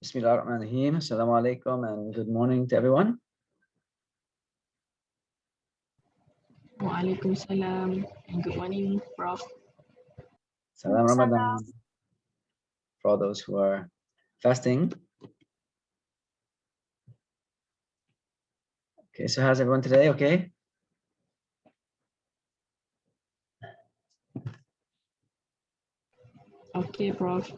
Bismillahirrahmanirrahim. Assalamu alaikum and good morning to everyone. Waalaikum salam and good morning, Prof. Salam Ramadan for all those who are fasting. Okay, so how's everyone today? Okay. Okay, Prof.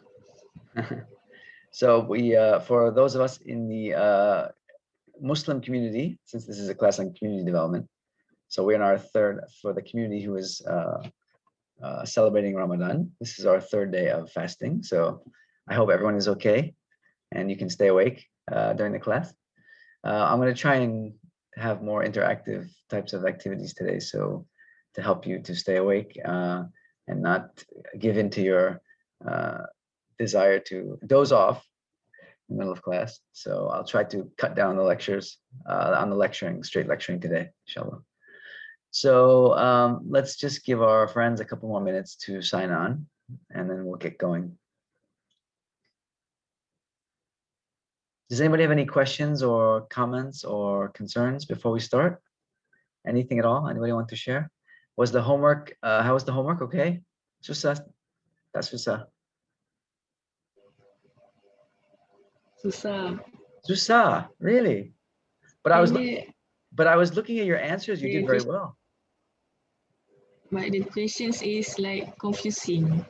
So we, for those of us in the Muslim community, since this is a class on community development, so we're in our third, for the community who is celebrating Ramadan. This is our third day of fasting. So I hope everyone is okay and you can stay awake during the class. I'm going to try and have more interactive types of activities today, so to help you to stay awake and not give into your desire to doze off in the middle of class. So I'll try to cut down the lectures on the straight lecturing today, inshallah. So let's just give our friends a couple more minutes to sign on, and then we'll get going. Does anybody have any questions or comments or concerns before we start? Anything at all? Anybody want to share? Was the homework, how was the homework? Okay. Susah? That's susah. Susah. Susah, really? But I was looking at your answers. You did very well. But the questions is like confusing.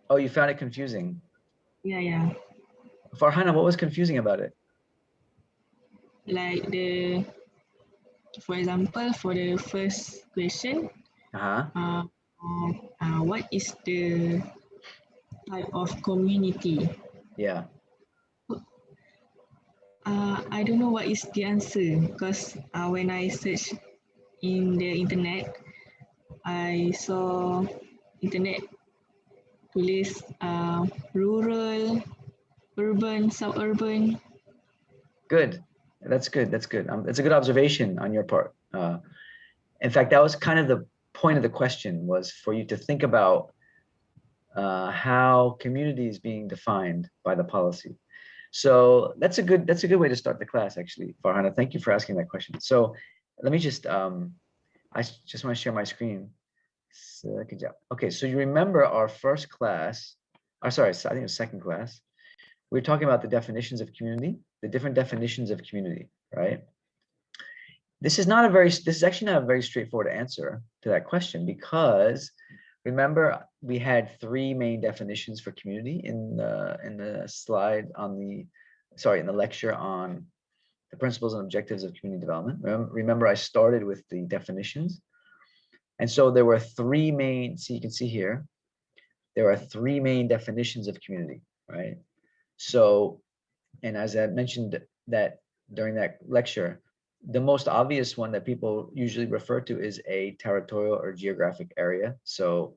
Oh, you found it confusing? Yeah. Farhana, what was confusing about it? Like for example, for the first question, what is the type of community? Yeah. I don't know what is the answer because when I search in the internet, I saw internet tulis rural, urban, suburban. Good. That's good. That's good. It's a good observation on your part. In fact, that was kind of the point of the question, was for you to think about how community is being defined by the policy. So that's a good way to start the class, actually, Farhana. Thank you for asking that question. So let me just I just want to share my screen. So, good job. Okay, so you remember our first class, sorry, I think it was second class. We were talking about the definitions of community, the different definitions of community, right? This is actually not a very straightforward answer to that question, because remember we had three main definitions for community in the slide in the lecture on the principles and objectives of community development. Remember I started with the definitions. And so there were three main, you can see here, there are three main definitions of community, right? So, and as I mentioned that during that lecture, the most obvious one that people usually refer to is a territorial or geographic area. So,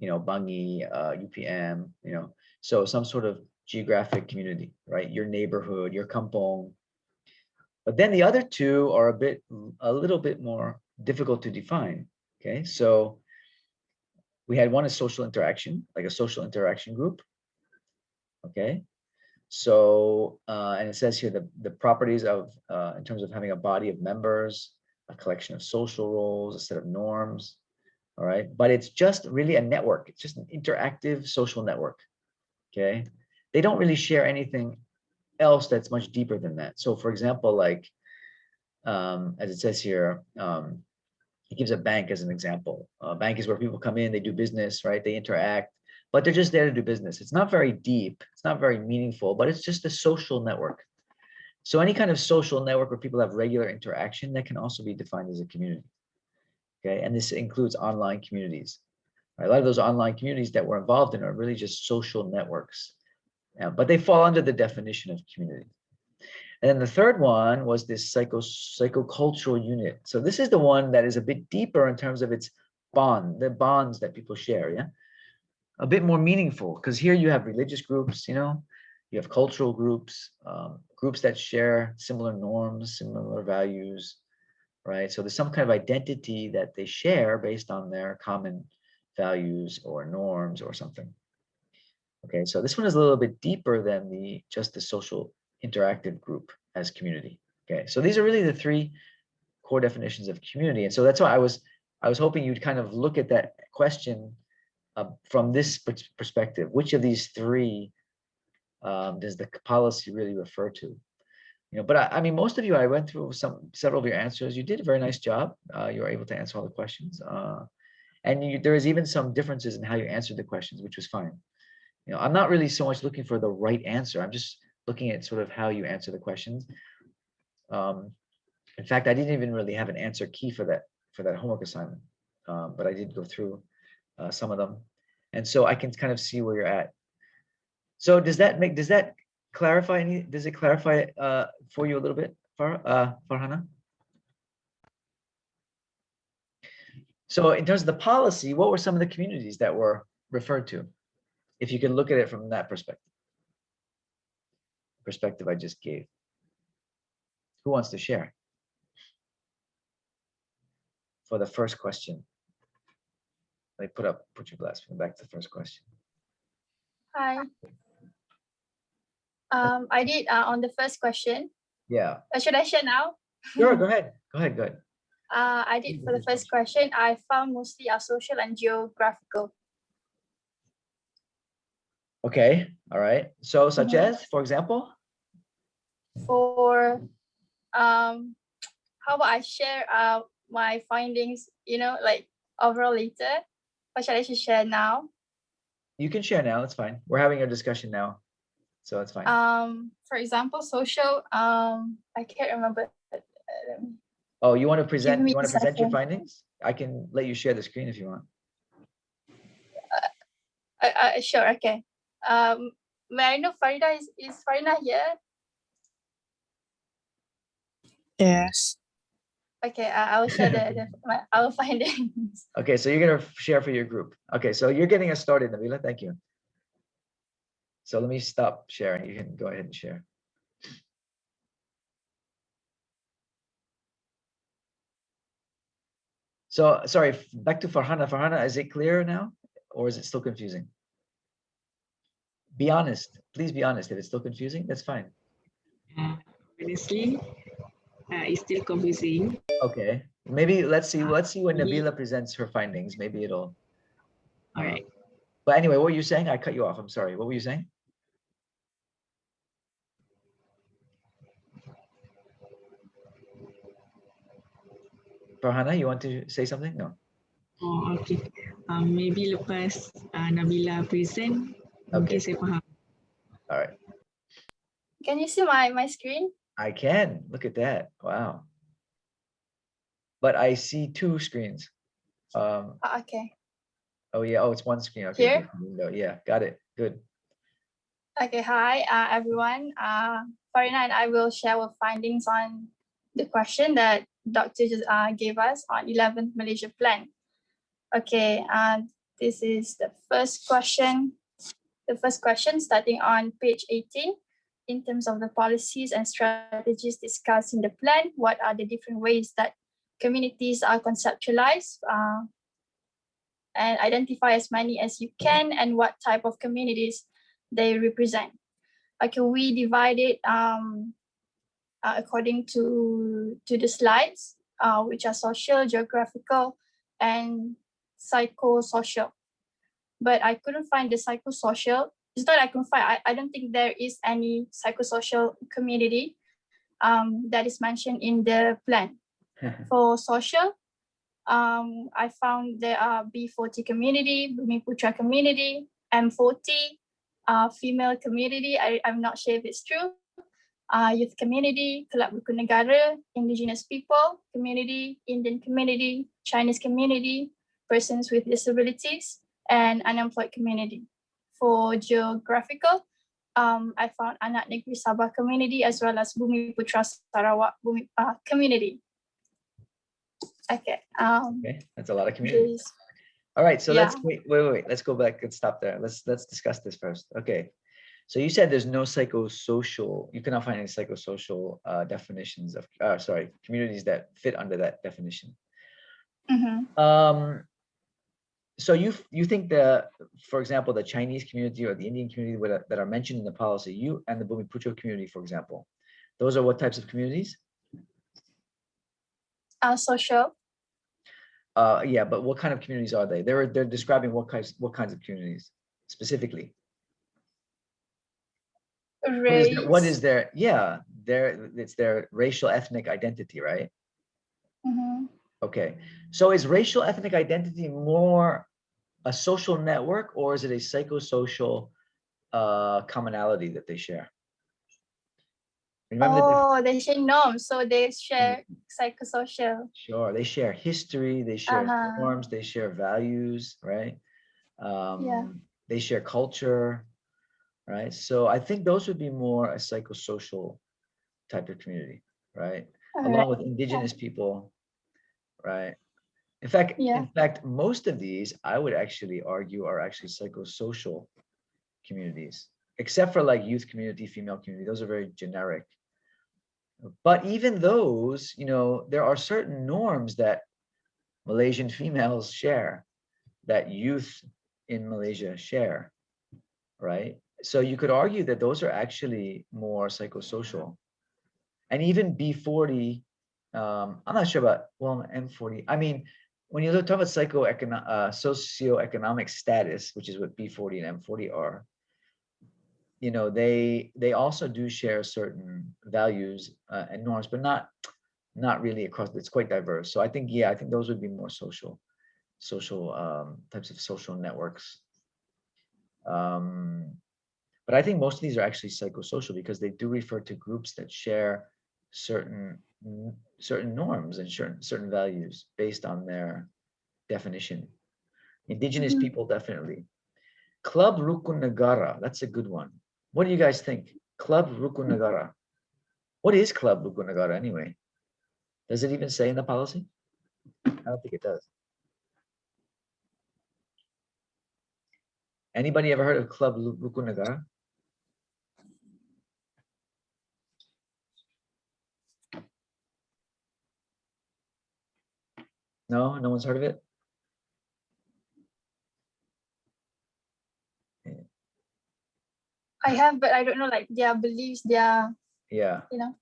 Bangi, UPM, so some sort of geographic community, right? Your neighborhood, your kampong. But then the other two are a little bit more difficult to define. Okay, so we had one is social interaction, like a social interaction group. Okay, so and it says here the properties of in terms of having a body of members, a collection of social roles, a set of norms. All right, but it's just really a network. It's just an interactive social network. Okay, they don't really share anything else that's much deeper than that. So for example, like as it says here, he gives a bank as an example. A bank is where people come in, they do business, right? They interact, but they're just there to do business. It's not very deep, it's not very meaningful, but it's just a social network. So any kind of social network where people have regular interaction, that can also be defined as a community. Okay, and this includes online communities. Right? A lot of those online communities that we're involved in are really just social networks, but they fall under the definition of community. And then the third one was this psychocultural unit. So this is the one that is a bit deeper in terms of its the bonds that people share, yeah? A bit more meaningful, because here you have religious groups, you have cultural groups, groups that share similar norms, similar values, right? So there's some kind of identity that they share based on their common values or norms or something. Okay, so this one is a little bit deeper than just the social interactive group as community. Okay, so these are really the three core definitions of community, and so that's why I was hoping you'd kind of look at that question from this perspective. Which of these three does the policy really refer to? But I mean, most of you, I went through several of your answers. You did a very nice job. You were able to answer all the questions, and there is even some differences in how you answered the questions, which was fine. I'm not really so much looking for the right answer. I'm just looking at sort of how you answer the questions. In fact, I didn't even really have an answer key for that homework assignment, but I did go through some of them, and so I can kind of see where you're at. So does that clarify does it clarify for you a little bit, Farhana? So in terms of the policy, what were some of the communities that were referred to? If you can look at it from that perspective I just gave. Who wants to share? For the first question. Let me put your glass back to the first question. Hi. I did on the first question. Yeah. Should I share now? Sure, go ahead. I did for the first question. I found mostly social and geographical. Okay, all right. So such as, for example? For how about I share my findings, like overall later? Or should I just share now? You can share now, it's fine. We're having a discussion now, so it's fine. For example, social, I can't remember. Oh, you want to present your second. findings? I can let you share the screen if you want. Sure, okay. May I know Farida is Farina here? Yes. Okay, I will share our findings. Okay, so you're gonna share for your group. Okay, so you're getting us started, Nabila. Thank you. So let me stop sharing. You can go ahead and share. So sorry, back to Farhana. Farhana, is it clear now, or is it still confusing? Be honest. Please be honest. If it's still confusing, that's fine. Honestly, it's still confusing. Okay, maybe let's see when Nabila presents her findings. Maybe it'll. All right. But anyway, what were you saying? I cut you off. I'm sorry. What were you saying? Farhana, you want to say something? No. Oh, okay. Maybe lepas Nabila present, mungkin saya faham. All right. Can you see my screen? I can. Look at that. Wow. But I see two screens. Okay. Oh yeah. Oh, it's one screen. Okay. Here? No, yeah. Got it. Good. Okay. Hi, everyone. Farina and I will share our findings on the question that Dr. just gave us on 11th Malaysia Plan. Okay. This is the first question. The first question starting on page 18. In terms of the policies and strategies discussed in the plan, what are the different ways that communities are conceptualized and identify as many as you can, and what type of communities they represent? Okay, we divide it according to the slides, which are social, geographical, and psychosocial. But I couldn't find the psychosocial. It's not I couldn't find. I don't think there is any psychosocial community that is mentioned in the plan. For social, I found there are B40 community, Bumiputra community, M40, female community. I'm not sure if it's true. Youth community, Kelab Buku Negara, indigenous people community, Indian community, Chinese community, persons with disabilities, and unemployed community. For geographical, I found Anak Negeri Sabah community as well as Bumiputra Sarawak community. Okay. Okay, that's a lot of communities. All right, so let's wait. Let's go back. Let's stop there. Let's discuss this first. Okay, so you said there's no psychosocial. You cannot find any psychosocial definitions of communities that fit under that definition. Mm-hmm. So you think the, for example, the Chinese community or the Indian community that are mentioned in the policy, you and the Bumiputra community, for example, those are what types of communities? Social. Yeah, but what kind of communities are they? They're describing what kinds of communities specifically. Race. What is their, yeah, it's their racial ethnic identity, right? Mm-hmm. Okay, so is racial ethnic identity more a social network, or is it a psychosocial commonality that they share? Remember they share norms, so they share psychosocial. Sure, they share history, they share norms, they share values, right? They share culture, right? So I think those would be more a psychosocial type of community, right? Along with indigenous people, right? In fact, most of these I would actually argue are actually psychosocial communities, except for like youth community, female community. Those are very generic. But even those, you know, there are certain norms that Malaysian females share, that youth in Malaysia share, right? So you could argue that those are actually more psychosocial. And even B40, I'm not sure about, well, M40. I mean, when you talk about socioeconomic status, which is what B40 and M40 are, you know, they also do share certain values and norms, but not really across. It's quite diverse. So I think, yeah, I think those would be more social types of social networks. But I think most of these are actually psychosocial because they do refer to groups that share certain norms and certain values based on their definition. Indigenous people, definitely. Club Rukun Negara, that's a good one. What do you guys think? Club Rukun Negara. What is Club Rukun Negara anyway? Does it even say in the policy? I don't think it does. Anybody ever heard of Club Rukun Negara? No, no one's heard of it? I have, but I don't know, like their beliefs, their, yeah, you know.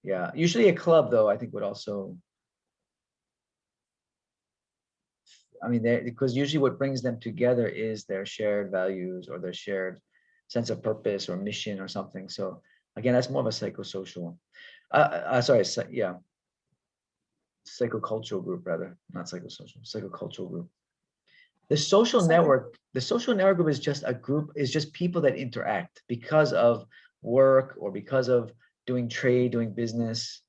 Yeah, usually a club though, I think would also, I mean, because usually what brings them together is their shared values or their shared sense of purpose or mission or something. So again, that's more of a psychosocial, yeah, psychocultural group rather, not psychosocial, psychocultural group. The social network group is just a group, is just people that interact because of work or because of doing trade, doing business.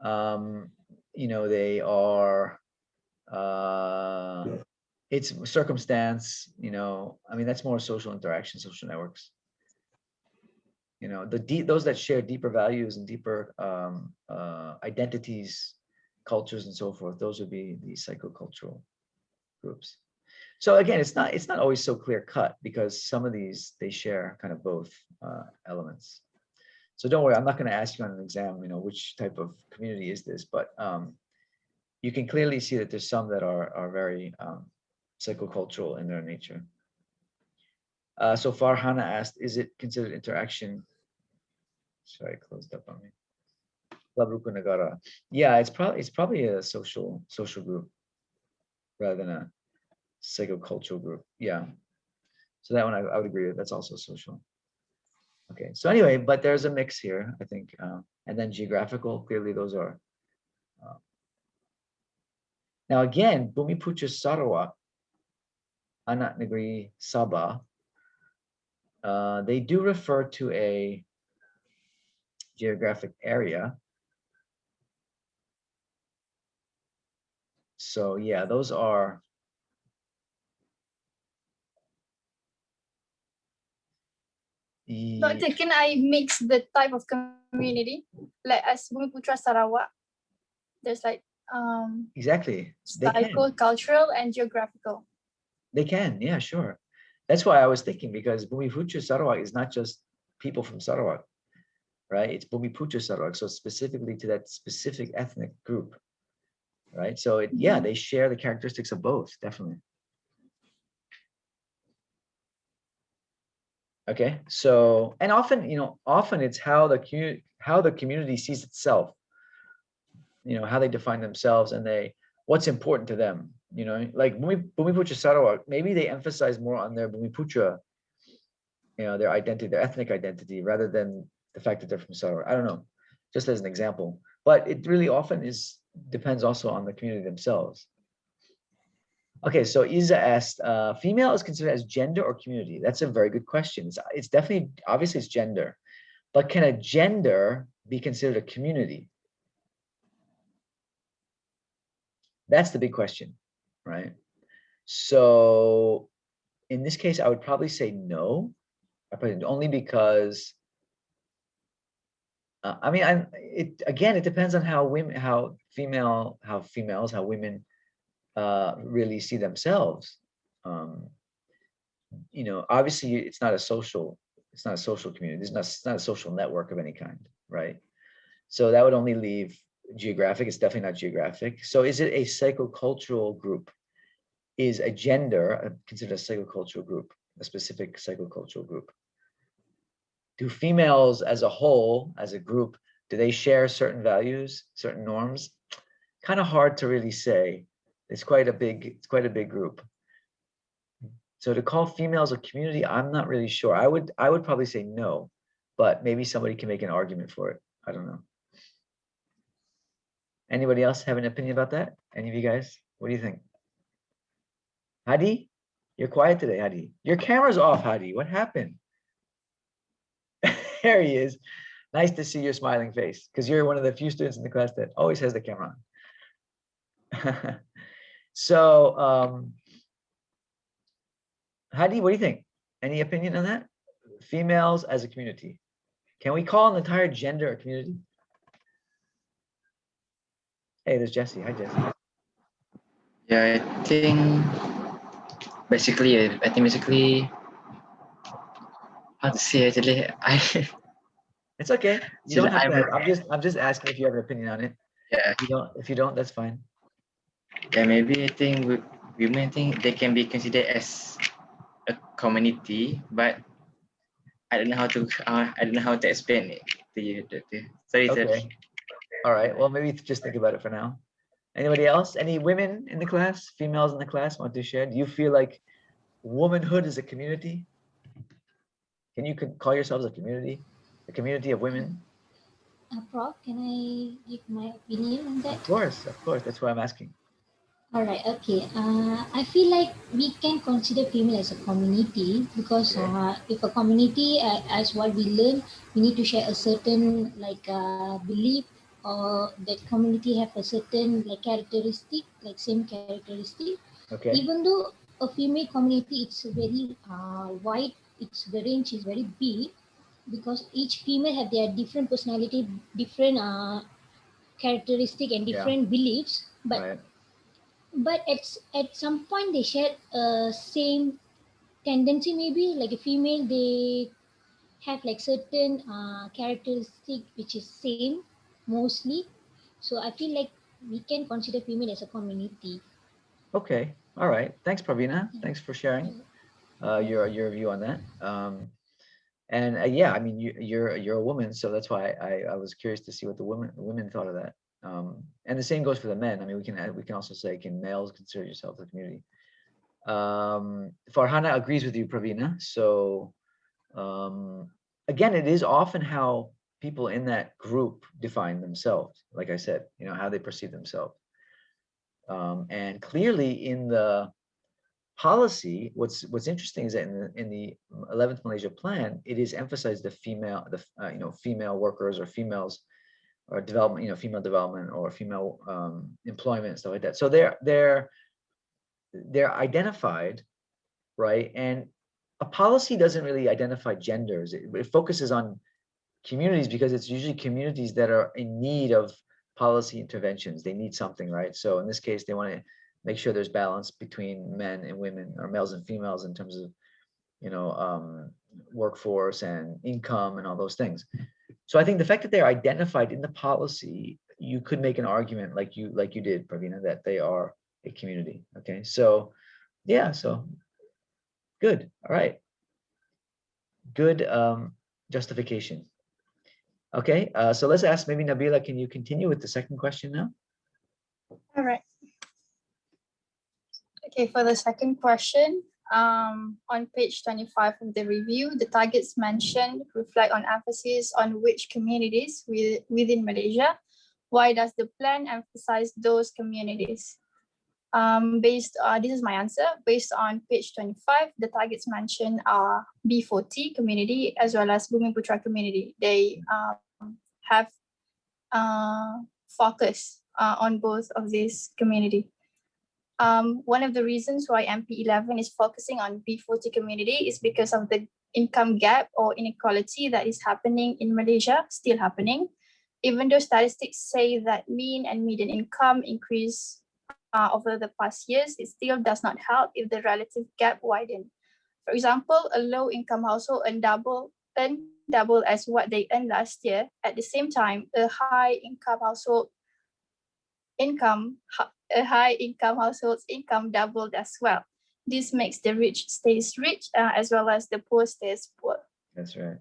You know, they are, it's circumstance, you know, I mean, that's more social interaction, social networks. You know, those that share deeper values and deeper identities, cultures, and so forth, those would be the psychocultural groups. So again, it's not always so clear cut because some of these, they share kind of both elements. So don't worry, I'm not going to ask you on an exam, you know, which type of community is this, but you can clearly see that there's some that are very psychocultural in their nature. So Farhana asked, is it considered interaction? Sorry, I closed up on me. Club Rukun Negara. Yeah, it's probably a social group rather than a psychocultural group. Yeah. So that one I would agree with. That's also social. Okay. So anyway, but there's a mix here, I think. And then geographical, clearly those are. Now again, Bumiputra Sarawak, Anak Negeri Sabah, they do refer to a geographic area. So yeah, those are. Doctor, can I mix the type of community? Like as Bumiputra Sarawak, there's like exactly psycho-cultural and geographical. They can, yeah, sure. That's why I was thinking, because Bumiputra Sarawak is not just people from Sarawak, right? It's Bumiputra Sarawak, so specifically to that specific ethnic group. right? So yeah, they share the characteristics of both, definitely. Okay, so, and often, often it's how the community sees itself, how they define themselves, and what's important to them, like Bumiputra Sarawak, maybe they emphasize more on their Bumiputra, their identity, their ethnic identity, rather than the fact that they're from Sarawak. I don't know, just as an example, but it really often depends also on the community themselves. Okay, so Isa asked, female is considered as gender or community? That's a very good question. It's definitely, obviously it's gender, but can a gender be considered a community? That's the big question, right? So in this case, I would probably say no, only because, it depends on how women, how women really see themselves. Obviously it's not a social community. It's not a social network of any kind, right? So that would only leave geographic. It's definitely not geographic. So is it a psychocultural group? Is a gender considered a psychocultural group, a specific psychocultural group? Do females as a whole, as a group, do they share certain values, certain norms? Kind of hard to really say. It's quite a big group. So to call females a community, I'm not really sure. I would probably say no, but maybe somebody can make an argument for it. I don't know. Anybody else have an opinion about that? Any of you guys? What do you think? Hadi? You're quiet today, Hadi. Your camera's off, Hadi. What happened? There he is. Nice to see your smiling face, because you're one of the few students in the class that always has the camera on. So, Hadi, what do you think? Any opinion on that? Females as a community. Can we call an entire gender a community? Hey, there's Jesse. Hi, Jesse. Yeah, I think basically, how to say actually, It's okay. You don't have to. I'm just asking if you have an opinion on it. Yeah. If you don't, that's fine. Yeah, maybe I think women think they can be considered as a community, but I don't know how to explain it to you. Sorry, Okay. sorry. All right. Well, maybe just think about it for now. Anybody else? Any women in the class? Females in the class want to share? Do you feel like womanhood is a community? Can you call yourselves a community of women? Prof, can I give my opinion on that? Of course. That's why I'm asking. All right, okay. I feel like we can consider female as a community because if a community, as what we learn, we need to share a certain belief, or that community have a certain characteristic, same characteristic. Okay. Even though a female community, it's very wide, the range is very big, because each female have their different personality, different characteristic, and different beliefs, but at some point they share same tendency. Maybe like a female, they have certain characteristic which is same mostly. So I feel like we can consider female as a community. Okay. All right. Thanks, Pravina. Thanks for sharing your view on that. Yeah, I mean, you're a woman, so that's why I was curious to see what the women thought of that. And the same goes for the men. I mean, we can also say, can males consider yourself a community? Farhana agrees with you, Pravina. So again, it is often how people in that group define themselves. Like I said, how they perceive themselves. And clearly in the policy, what's interesting is that in the 11th Malaysia Plan, it is emphasized the female workers or females or development, female development or female employment and stuff like that. So they're identified, right? And a policy doesn't really identify genders. It focuses on communities because it's usually communities that are in need of policy interventions. They need something, right? So in this case, they want to make sure there's balance between men and women, or males and females, in terms of workforce and income and all those things. So I think the fact that they're identified in the policy, you could make an argument like you did, Pravina, that they are a community. Okay, so yeah, so good. All right, good justification. Okay, so let's ask maybe Nabila, can you continue with the second question now? All right. Okay, for the second question, on page 25 of the review, the targets mentioned reflect on emphasis on which communities within Malaysia. Why does the plan emphasize those communities? This is my answer. Based on page 25, the targets mentioned are B40 community as well as Bumiputra community. They have focus on both of these community. One of the reasons why MP11 is focusing on B40 community is because of the income gap or inequality that is happening in Malaysia, still happening. Even though statistics say that mean and median income increase over the past years, it still does not help if the relative gap widen. For example, a low-income household earn double as what they earned last year. At the same time, a high-income household's income doubled as well. This makes the rich stays rich as well as the poor stays poor. That's right.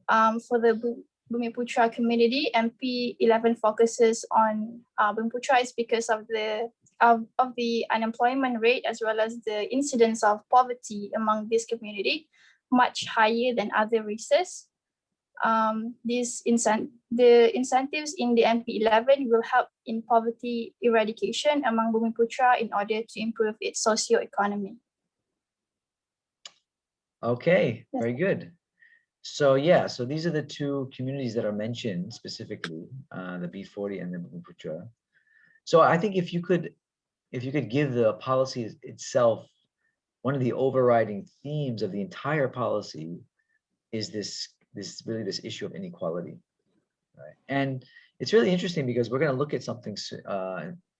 For the Bumiputra community, MP11 focuses on Bumiputra is because of the unemployment rate as well as the incidence of poverty among this community, much higher than other races. The incentives in the MP11 will help in poverty eradication among Bumiputra in order to improve its socio-economy. Okay, very good. So yeah, so these are the two communities that are mentioned specifically, the B40 and the Bumiputra. So I think if you could give the policy itself, one of the overriding themes of the entire policy is this issue of inequality, right? And it's really interesting because we're going to look at something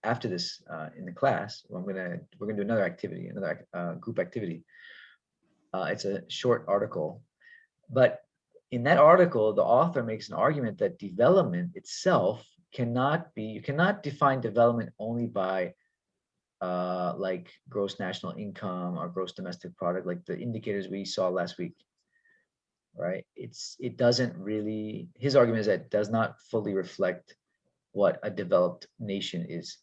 after this in the class. We're going to do another activity, another group activity. It's a short article, but in that article, the author makes an argument that development itself you cannot define development only by like gross national income or gross domestic product, like the indicators we saw last week, right? It doesn't really, his argument is that it does not fully reflect what a developed nation is,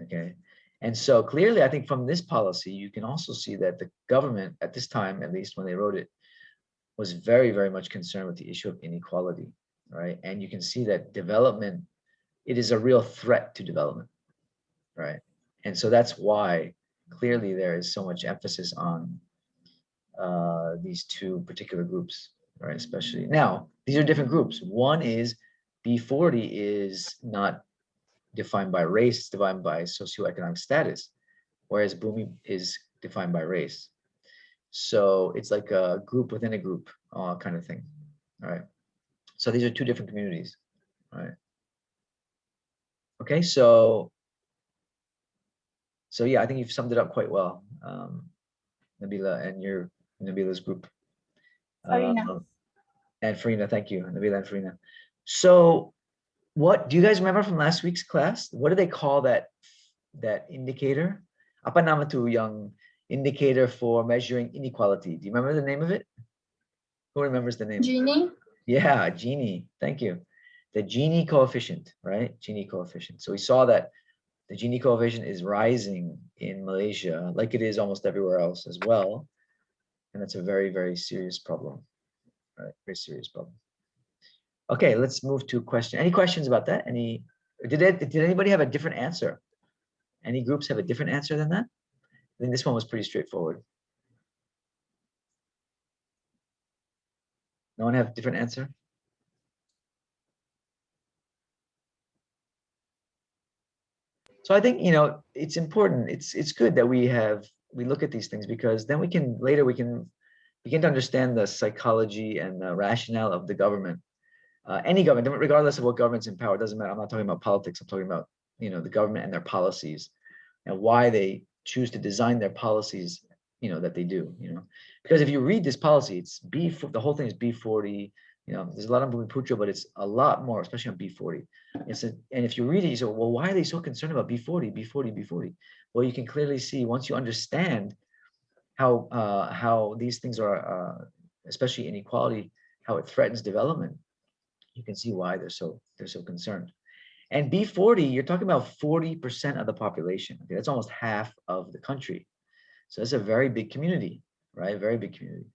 okay? And so clearly, I think from this policy, you can also see that the government at this time, at least when they wrote it, was very, very much concerned with the issue of inequality, right? And you can see that development, it is a real threat to development, right? And so that's why clearly there is so much emphasis on these two particular groups, right? Especially now, these are different groups. One is B40 is not defined by race, it's defined by socioeconomic status, whereas Bumi is defined by race. So it's like a group within a group kind of thing, right? So these are two different communities, right? Okay, so yeah, I think you've summed it up quite well, Nabila, and Nabila's group. Farina. And Farina, thank you, Nabila and Farina. So what do you guys remember from last week's class? What do they call that indicator? Apa nama tu yang indicator for measuring inequality? Do you remember the name of it? Who remembers the name? Gini. Yeah, Gini. Thank you. The Gini coefficient, right? Gini coefficient. So we saw that the Gini coefficient is rising in Malaysia, like it is almost everywhere else as well. And that's a very, very serious problem, right? Very serious problem. Okay, let's move to question. Any questions about that? Did anybody have a different answer? Any groups have a different answer than that? I think this one was pretty straightforward. No one have a different answer? So I think, it's important. It's good that we look at these things, because then we can begin to understand the psychology and the rationale of the government. Any government, regardless of what government's in power, it doesn't matter. I'm not talking about politics. I'm talking about, the government and their policies and why they choose to design their policies, that they do, because if you read this policy, the whole thing is B40, You know, there's a lot on Bumi Putra, but it's a lot more, especially on B40. And if you read it, you say, well, why are they so concerned about B40, B40, B40? Well, you can clearly see once you understand how these things are, especially inequality, how it threatens development, you can see why they're so concerned. And B40, you're talking about 40% of the population. Okay, that's almost half of the country. So it's a very big community, right? Very big community.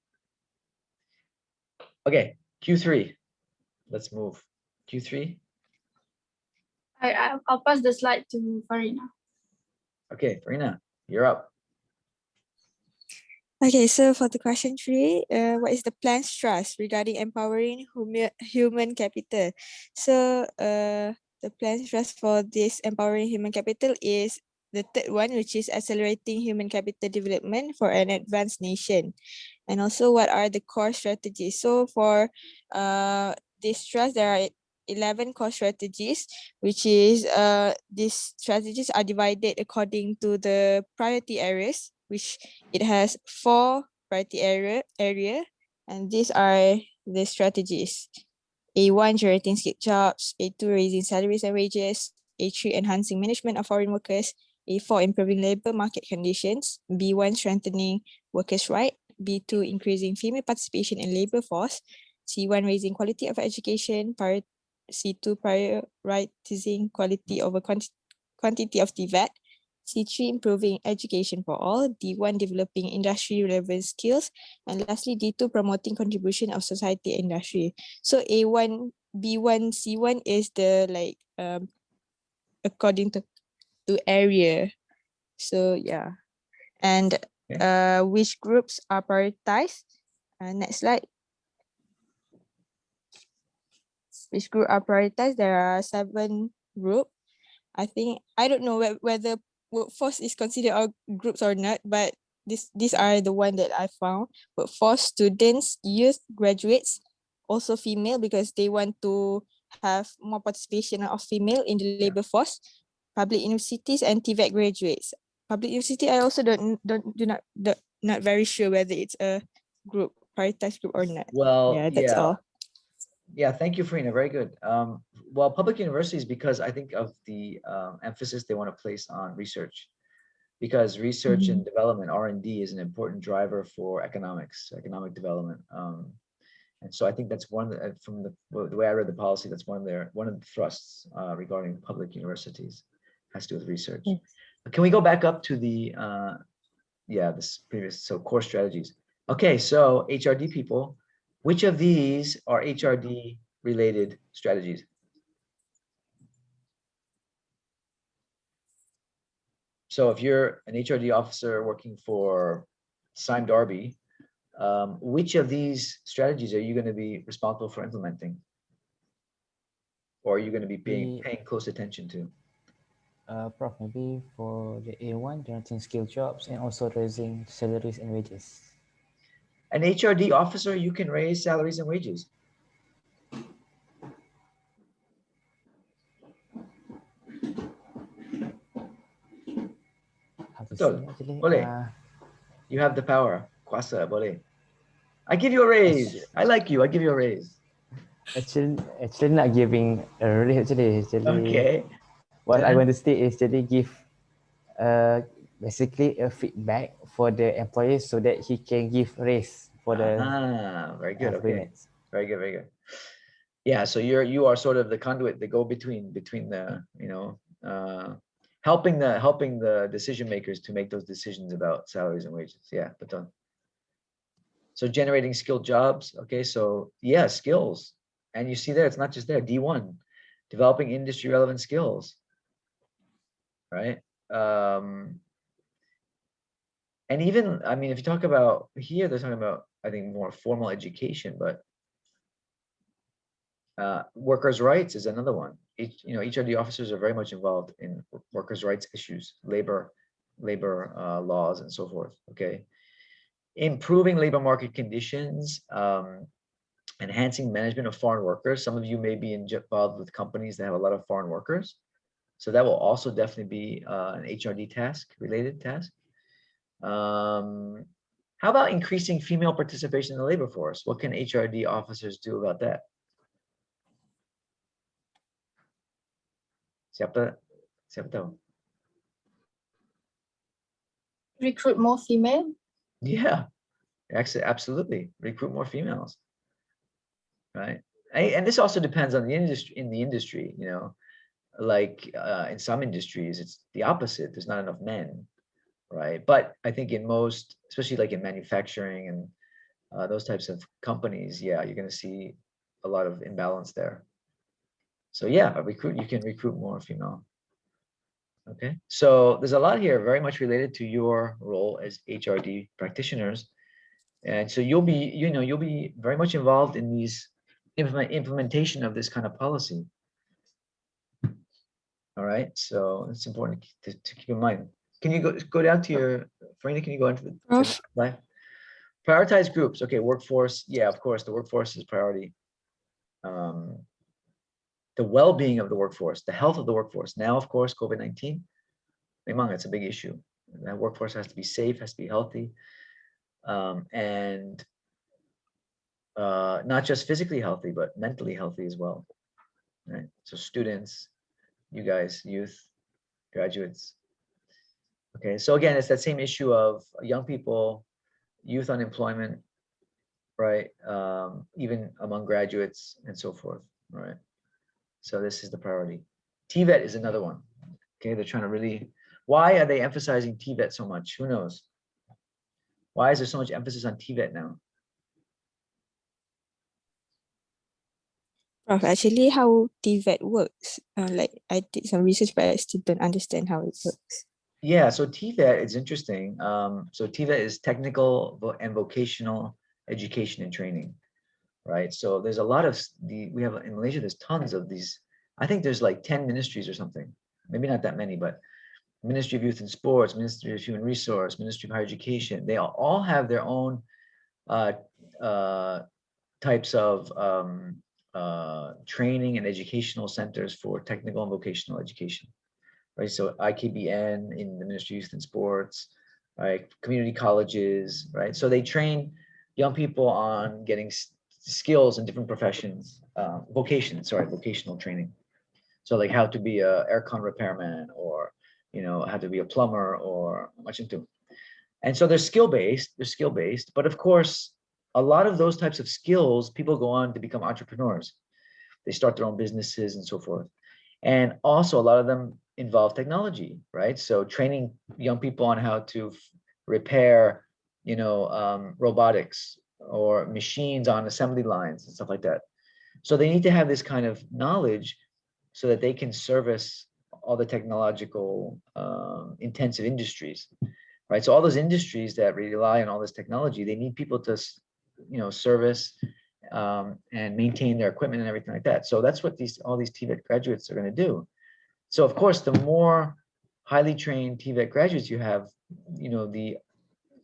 Okay, Q3. Let's move. Q3. I'll pass the slide to Farina. Okay, Farina, you're up. Okay, so for the question 3, what is the plan's thrust regarding empowering human capital? So the plan's thrust for this empowering human capital is the third one, which is accelerating human capital development for an advanced nation. And also, what are the core strategies? So for this thrust, there are 11 core strategies, which is these strategies are divided according to the priority areas, which it has 4 priority area, and these are the strategies. A1, generating skilled jobs. A2, raising salaries and wages. A3, enhancing management of foreign workers. A4, improving labor market conditions. B1, strengthening workers' rights. B2, increasing female participation in labor force. C1, raising quality of education. C2, prioritizing quality over quantity of the VAT. C3, improving education for all. D1, developing industry relevant skills. And lastly, D2, promoting contribution of society and industry. So A1, B1, C1 is the according to area. So yeah. And which groups are prioritized? Next slide. Which group are prioritized? There are 7 groups. I don't know whether workforce is considered all groups or not, but these are the one that I found. Workforce, students, youth, graduates, also female, because they want to have more participation of female in the labor force. Public universities and TVET graduates. Public university, I also not very sure whether it's a group, prioritized group or not. Well, That's all. Yeah, thank you, Farina. Very good. Well, public universities, because I think of the emphasis they want to place on research, because research and development, R&D, is an important driver for economic development. And so I think that's one from the way I read the policy, that's one of the thrusts regarding public universities, has to do with research. Yes. Can we go back up to the this previous core strategies? Okay, so HRD people. Which of these are HRD related strategies? So if you're an HRD officer working for Sime Darby, which of these strategies are you going to be responsible for implementing? Or are you going to be paying close attention to? Prof, maybe for the A1, generating skilled jobs and also raising salaries and wages. An HRD officer, you can raise salaries and wages. Boleh. You have the power. Kuasa, boleh. I give you a raise. I like you. I give you a raise. Actually not giving a raise actually. Okay. What I want to say is actually give basically a feedback for the employee so that he can give raise for the very good. Okay. Very good, very good. Yeah, so you are sort of the conduit, the go between the, helping the decision makers to make those decisions about salaries and wages. Yeah, betul. So generating skilled jobs. Okay, so yeah, skills. And you see there, it's not just there, D1, developing industry relevant skills, right? And even, I mean, if you talk about here, they're talking about, I think, more formal education, but workers' rights is another one. HRD officers are very much involved in workers' rights issues, labor laws, and so forth. Okay, improving labor market conditions, enhancing management of foreign workers. Some of you may be involved with companies that have a lot of foreign workers, so that will also definitely be an HRD related task. How about increasing female participation in the labor force? What can HRD officers do about that? Siapa tahu? Recruit more female. Yeah, actually, absolutely. Recruit more females, right? And this also depends on the industry. In the industry, you know, like in some industries, it's the opposite. There's not enough men, right? But I think in most, especially like in manufacturing and those types of companies, yeah, you're going to see a lot of imbalance there. So yeah, you can recruit more female. Okay, so there's a lot here very much related to your role as HRD practitioners. And so you'll be very much involved in these implementation of this kind of policy. All right, so it's important to keep in mind. Can you go down to your, Farina, can you go into the Prof. slide? Prioritize groups. Okay, workforce. Yeah, of course, the workforce is priority. The well-being of the workforce, the health of the workforce. Now, of course, COVID-19, memang it's a big issue. That workforce has to be safe, has to be healthy, and not just physically healthy, but mentally healthy as well. Right. So students, you guys, youth, graduates. Okay. So again, it's that same issue of young people, youth unemployment, right? Even among graduates and so forth. Right. So this is the priority. TVET is another one. Okay, they're trying to really, why are they emphasizing TVET so much? Who knows? Why is there so much emphasis on TVET now? Prof, actually how TVET works. Like I did some research, but I still don't understand how it works. Yeah, so TVET is interesting. So TVET is technical and vocational education and training, right? So there's a lot of we have in Malaysia, there's tons of these. I think there's like 10 ministries or something, maybe not that many, but Ministry of Youth and Sports, Ministry of Human Resource, Ministry of Higher Education, they all have their own types of training and educational centers for technical and vocational education, right? So IKBN in the Ministry of Youth and Sports, right? Community colleges, right? So they train young people on getting skills in different professions, vocational training. So like how to be a aircon repairman, or how to be a plumber, or much into. And so they're skill-based, but of course, a lot of those types of skills, people go on to become entrepreneurs. They start their own businesses and so forth. And also a lot of them involve technology, right? So training young people on how to repair, robotics or machines on assembly lines and stuff like that. So they need to have this kind of knowledge so that they can service all the technological intensive industries, right? So all those industries that rely on all this technology, they need people to, service and maintain their equipment and everything like that. So that's what all these TVET graduates are going to do. So of course, the more highly trained TVET graduates you have,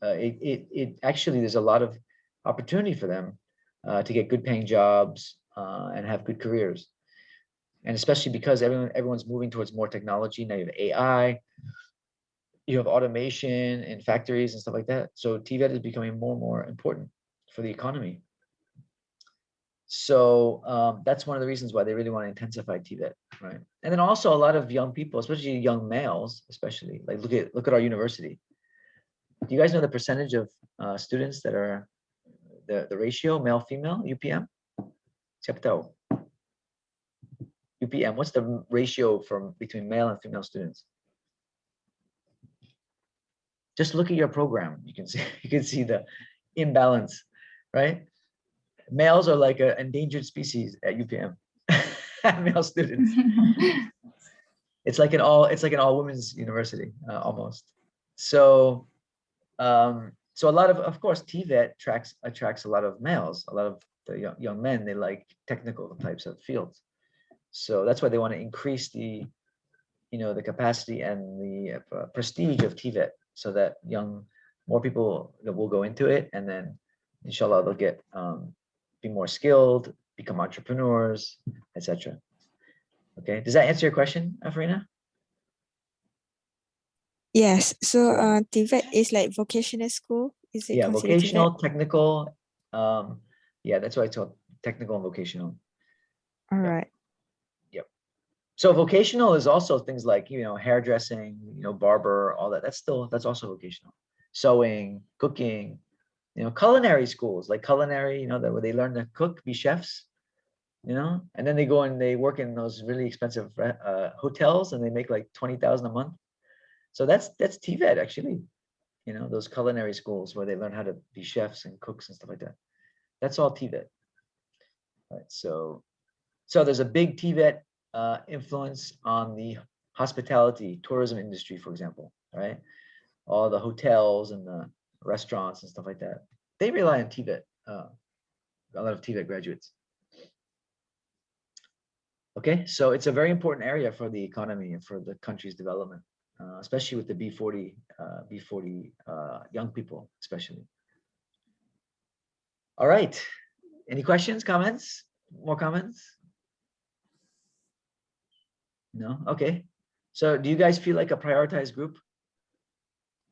it actually, there's a lot of opportunity for them to get good paying jobs and have good careers. And especially because everyone's moving towards more technology. Now you have AI, you have automation in factories and stuff like that. So TVET is becoming more and more important for the economy. So that's one of the reasons why they really want to intensify TVET, right? And then also a lot of young people, especially young males, especially, like look at our university. Do you guys know the percentage of students that are the ratio male-female UPM? Siapa tahu? UPM, what's the ratio between male and female students? Just look at your program. You can see the imbalance, right? Males are like an endangered species at UPM. Male students. It's like an all women's university almost. So so a lot of course TVET attracts a lot of males, a lot of the young men. They like technical types of fields. So that's why they want to increase the the capacity and the prestige of TVET, so that more people will go into it, and then inshallah they'll get be more skilled, become entrepreneurs, etc. Okay, does that answer your question, Farina? Yes, so TVET is like vocational school Is it Yeah, considered vocational, TVET? technical. Yeah, that's why it's called technical and vocational. All Yep. right. Yep. So vocational is also things like, hairdressing, barber, all that. That's also vocational. Sewing, cooking, culinary schools, like culinary, that where they learn to cook, be chefs, and then they go and they work in those really expensive hotels and they make like 20,000 a month. So that's TVET actually, those culinary schools where they learn how to be chefs and cooks and stuff like that. That's all TVET. Right. So there's a big TVET influence on the hospitality, tourism industry, for example, right? All the hotels and the restaurants and stuff like that. They rely on TVET, a lot of TVET graduates. Okay, so it's a very important area for the economy and for the country's development, especially with the B40 young people, especially. All right, any questions, comments, more comments? No, okay. So do you guys feel like a prioritized group?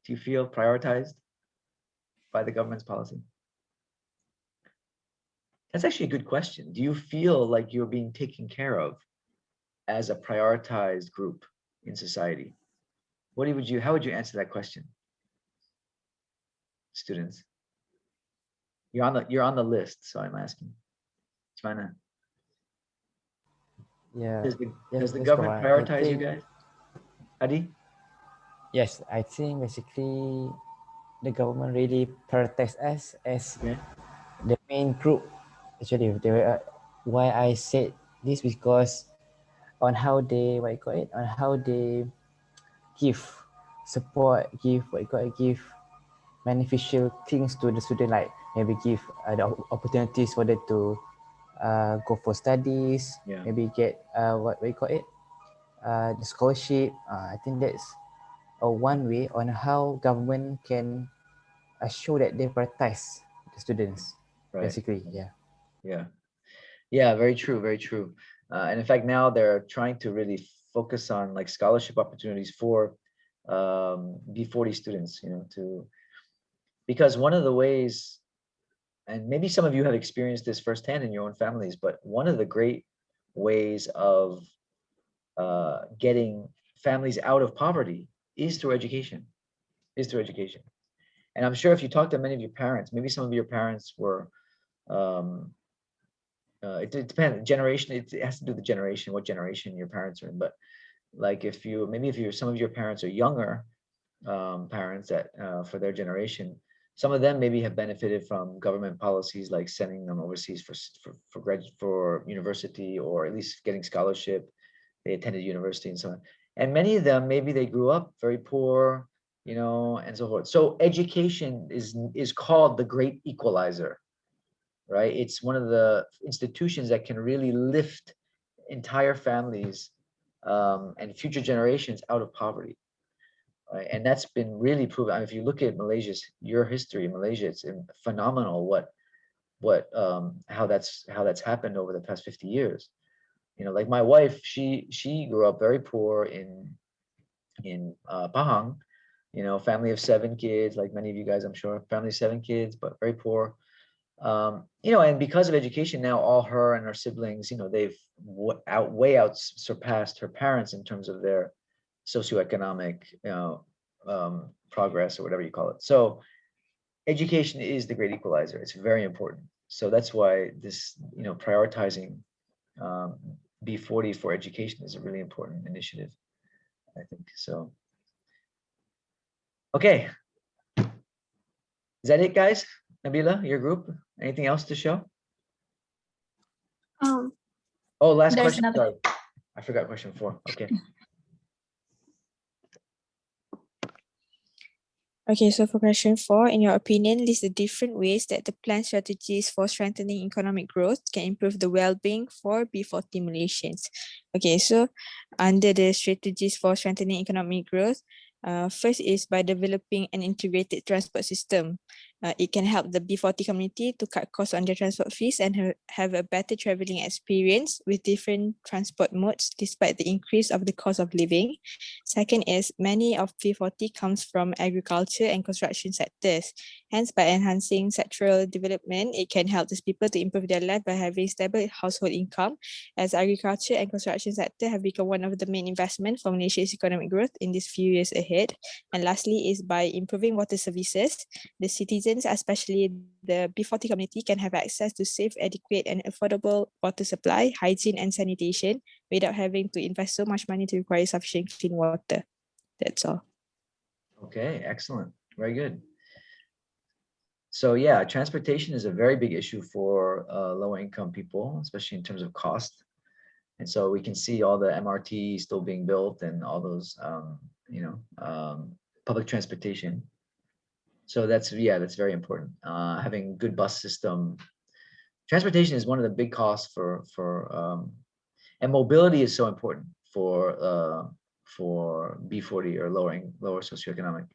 Do you feel prioritized by the government's policy? That's actually a good question. Do you feel like you're being taken care of as a prioritized group in society? How would you answer that question? Students, you're on the list, so I'm asking. China. Yeah. Does Yes, the that's government correct. prioritize you guys? Adi? Yes, I think basically the government really prioritizes us as Yeah. the main group. Actually, why I said this because on how they on how they give support, give beneficial things to the student, like maybe give the opportunities for them to go for studies, Yeah. maybe get the scholarship. I think that's one way on how government can show that they prioritize the students. Right. Basically, yeah. Yeah, very true, very true. And in fact, now they're trying to really focus on like scholarship opportunities for B40 students, because one of the ways, and maybe some of you have experienced this firsthand in your own families, but one of the great ways of getting families out of poverty is through education, And I'm sure if you talk to many of your parents, maybe some of your parents were, it depends, generation, it has to do with the generation, what generation your parents are in, but like if some of your parents are younger parents that for their generation, some of them maybe have benefited from government policies like sending them overseas for university, or at least getting scholarship. They attended university and so on. And many of them, maybe they grew up very poor, and so forth. So education is called the great equalizer, right? It's one of the institutions that can really lift entire families and future generations out of poverty. Right? And that's been really proven. I mean, if you look at your history in Malaysia, it's phenomenal how that's happened over the past 50 years. Like my wife, she grew up very poor in Pahang, family of 7 kids, like many of you guys, I'm sure, family of 7 kids, but very poor. And because of education now, all her and her siblings, they've surpassed her parents in terms of their socioeconomic, progress, or whatever you call it. So education is the great equalizer. It's very important. So that's why this, prioritizing B40 for education is a really important initiative, I think. So, okay. Is that it, guys? Nabila, your group? Anything else to show? Oh, last There's question. another. Sorry. I forgot question 4. Okay. Okay, so for question 4, in your opinion, list the different ways that the plan strategies for strengthening economic growth can improve the well-being for B40 Malaysians. Okay, so under the strategies for strengthening economic growth, first is by developing an integrated transport system. It can help the B40 community to cut costs on their transport fees and have a better traveling experience with different transport modes despite the increase of the cost of living. Second is many of B40 comes from agriculture and construction sectors. Hence, by enhancing sectoral development, it can help these people to improve their life by having stable household income, as agriculture and construction sector have become one of the main investments for Malaysia's economic growth in these few years ahead. And lastly is by improving water services, the citizens, especially the B40 community, can have access to safe, adequate and affordable water supply, hygiene and sanitation without having to invest so much money to require sufficient clean water. That's all. Okay, excellent. Very good. So yeah, transportation is a very big issue for low income people, especially in terms of cost. And so we can see all the MRT still being built and all those, public transportation. So that's very important. Having good bus system. Transportation is one of the big costs and mobility is so important for B40 or lower socioeconomic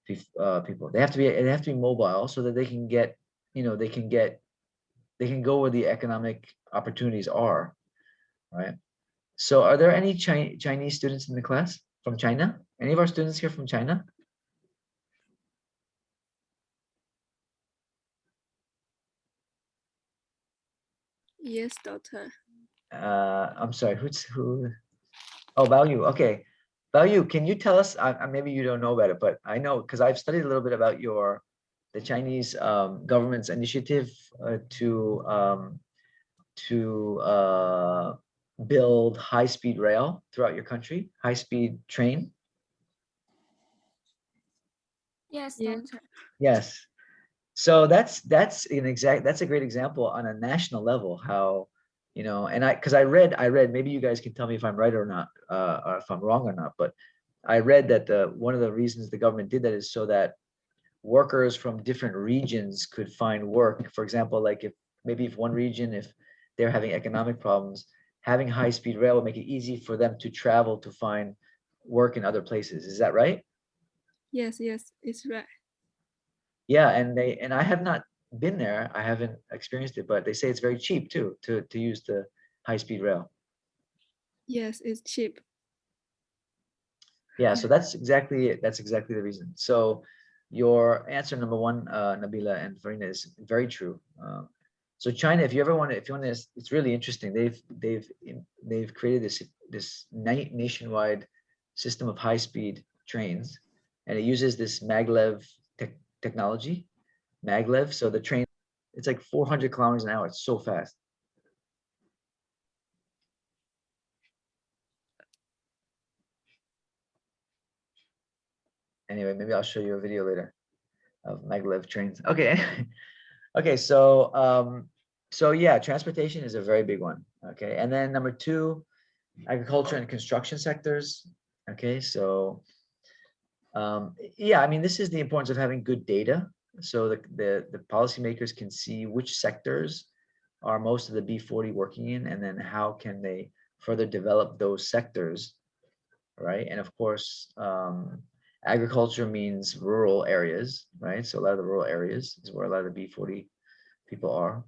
people. They have to be mobile so that they can get, they can go where the economic opportunities are, right? So are there any Chinese students in the class from China? Any of our students here from China? Yes, doctor. I'm sorry, who? Oh, Bao. Okay. Bao, can you tell us, maybe you don't know about it, but I know because I've studied a little bit about the Chinese government's initiative to build high-speed rail throughout your country, high-speed train. Yes, Yes. doctor. Yes. So that's a great example on a national level how, and because I read, maybe you guys can tell me if I'm right or not, or if I'm wrong or not, but I read that one of the reasons the government did that is so that workers from different regions could find work. For example, like if one region, if they're having economic problems, having high-speed rail will make it easy for them to travel to find work in other places. Is that right? Yes, it's right. Yeah, and I have not been there. I haven't experienced it, but they say it's very cheap too to use the high-speed rail. Yes, it's cheap. Yeah, so that's exactly it. That's exactly the reason. So your answer number one, Nabila and Farina, is very true. So China, if you want to, it's really interesting. They've created this nationwide system of high-speed trains, and it uses this maglev technology. Maglev. So the train, it's like 400 kilometers an hour. It's so fast. Anyway, maybe I'll show you a video later of maglev trains. Okay. Okay. So yeah, transportation is a very big one. Okay. And then number two, agriculture and construction sectors. Okay. So yeah, I mean, this is the importance of having good data. So the policymakers can see which sectors are most of the B40 working in, and then how can they further develop those sectors, right? And of course, agriculture means rural areas, right? So a lot of the rural areas is where a lot of the B40 people are.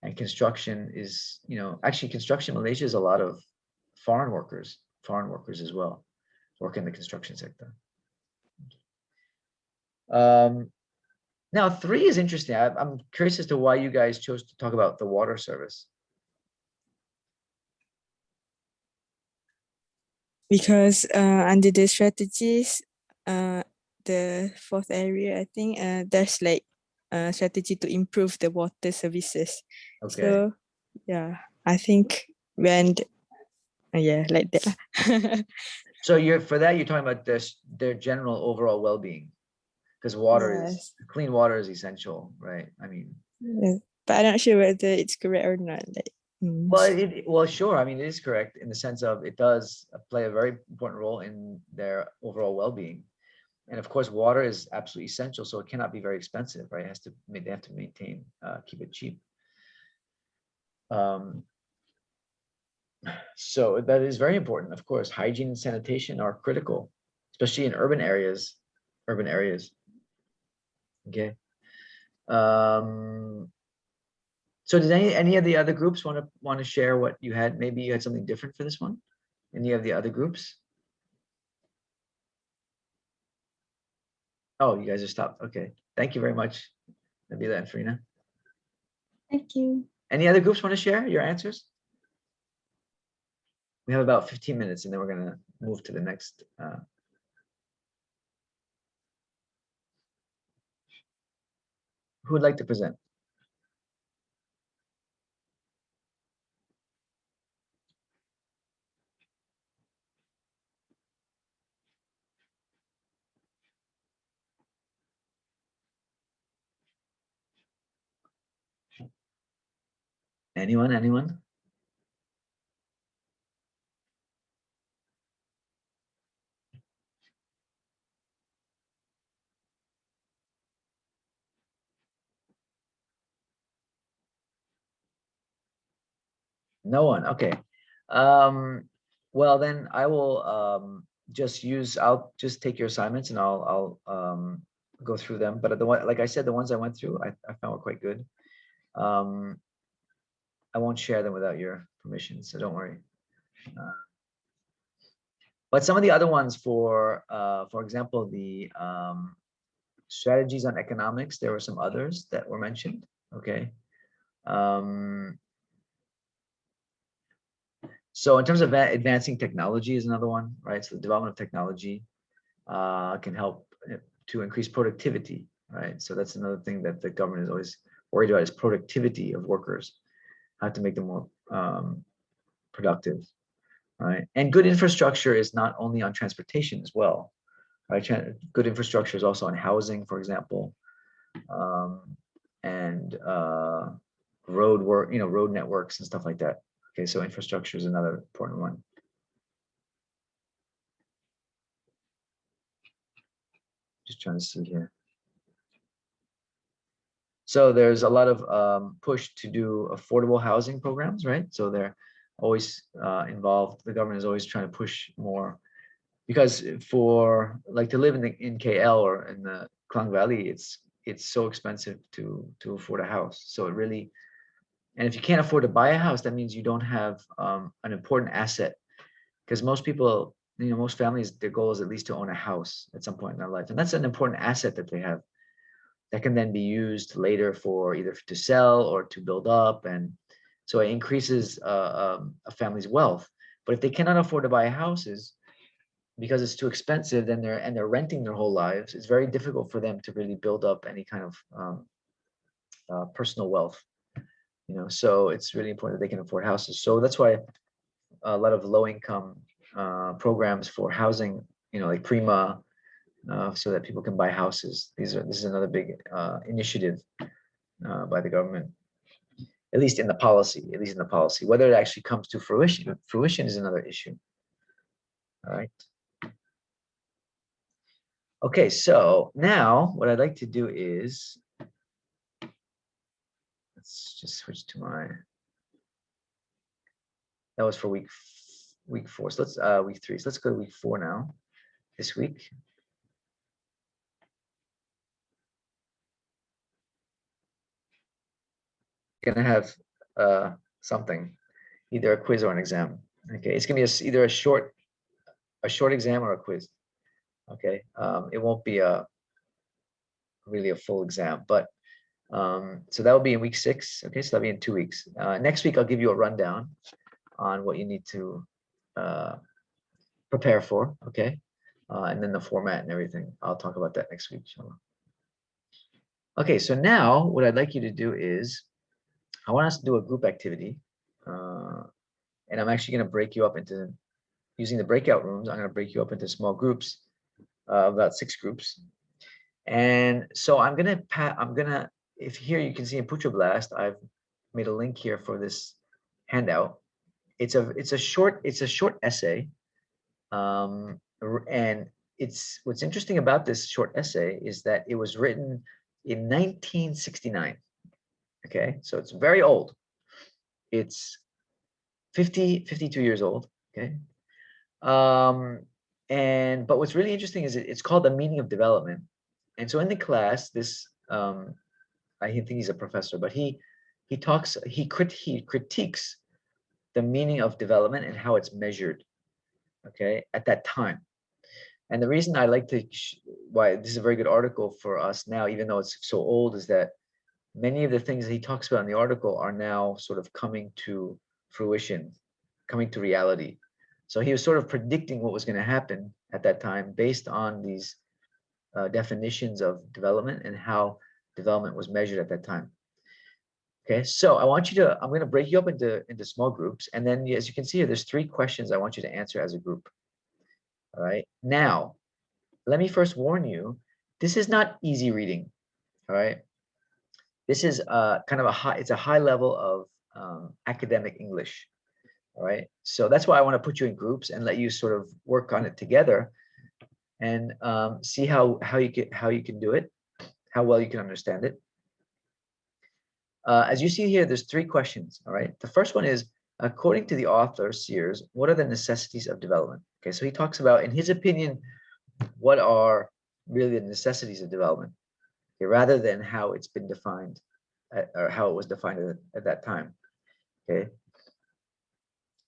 And construction is, actually construction in Malaysia is a lot of foreign workers as well, work in the construction sector. Now, three is interesting. I'm curious as to why you guys chose to talk about the water service. Because under the strategies, the fourth area, I think there's like a strategy to improve the water services. Okay. So yeah, I think when like that. So you're talking about their general overall well-being, because clean water is essential, right? I mean, yes. But I'm not sure whether it's correct or not. Like, well, sure. I mean, it is correct in the sense of it does play a very important role in their overall well-being. And of course, water is absolutely essential, so it cannot be very expensive, right? They have to maintain, keep it cheap. So that is very important. Of course, hygiene and sanitation are critical, especially in urban areas. Okay. So does any of the other groups want to share what you had? Maybe you had something different for this one? Any of the other groups? Oh, you guys are stopped. Okay. Thank you very much, Nabila and Farina. Thank you. Any other groups want to share your answers? We have about 15 minutes and then we're going to move to the next. Who would like to present? Anyone? No one. Okay. Well, then I will I'll just take your assignments and I'll go through them. But like I said, the ones I went through, I found were quite good. I won't share them without your permission, so don't worry. But some of the other ones, for example, the strategies on economics, there were some others that were mentioned. Okay. So in terms of advancing technology is another one, right? So the development of technology can help to increase productivity, right? So that's another thing that the government is always worried about, is productivity of workers, how to make them more productive, right? And good infrastructure is not only on transportation as well, right? Good infrastructure is also on housing, for example, and road networks and stuff like that. Okay, so infrastructure is another important one. Just trying to see here. So there's a lot of push to do affordable housing programs, right? So they're always involved. The government is always trying to push more, because for like to live in KL or in the Klang Valley, it's so expensive to afford a house. So it really, and if you can't afford to buy a house, that means you don't have an important asset, because most people, most families, their goal is at least to own a house at some point in their life, and that's an important asset that they have that can then be used later for either to sell or to build up, and so it increases a family's wealth. But if they cannot afford to buy houses because it's too expensive, then they're renting their whole lives, it's very difficult for them to really build up any kind of personal wealth. So it's really important that they can afford houses. So that's why a lot of low-income programs for housing, like Prima, so that people can buy houses. This is another big initiative by the government, at least in the policy. Whether it actually comes to fruition is another issue. All right. Okay, so now what I'd like to do is, let's just switch to that was for week 4. So let's week 3. So let's go to week 4 now, this week. Gonna have something, either a quiz or an exam. Okay, it's gonna be either a short exam or a quiz. Okay, it won't be really a full exam, but so that will be in week 6. Okay, so that'll be in 2 weeks. Next week I'll give you a rundown on what you need to prepare for. Okay, and then the format and everything. I'll talk about that next week, inshallah. Okay, so now what I'd like you to do is, I want us to do a group activity, and I'm actually going to break you up into, using the breakout rooms, I'm going to break you up into small groups, about 6 groups. And so I'm gonna, if here you can see in Putra Blast, I've made a link here for this handout. It's a short essay, and what's interesting about this short essay is that it was written in 1969. Okay, so it's very old. It's 52 years old. Okay, but what's really interesting is it's called The Meaning of Development. And so in the class, this I think he's a professor, but he critiques the meaning of development and how it's measured, okay, at that time. And the reason I like to, why this is a very good article for us now, even though it's so old, is that many of the things that he talks about in the article are now sort of coming to fruition, coming to reality. So he was sort of predicting what was going to happen at that time based on these definitions of development and how development was measured at that time. Okay, so I'm going to break you up into small groups. And then as you can see here, there's 3 questions I want you to answer as a group. All right, now, let me first warn you, this is not easy reading. All right, this is kind of it's a high level of academic English. All right, so that's why I want to put you in groups and let you sort of work on it together and see how you can do it, how well you can understand it. As you see here, there's 3 questions. All right, the first one is, according to the author Sears, what are the necessities of development? Okay, so he talks about, in his opinion, what are really the necessities of development, okay, rather than how it's been defined or how it was defined at that time. Okay,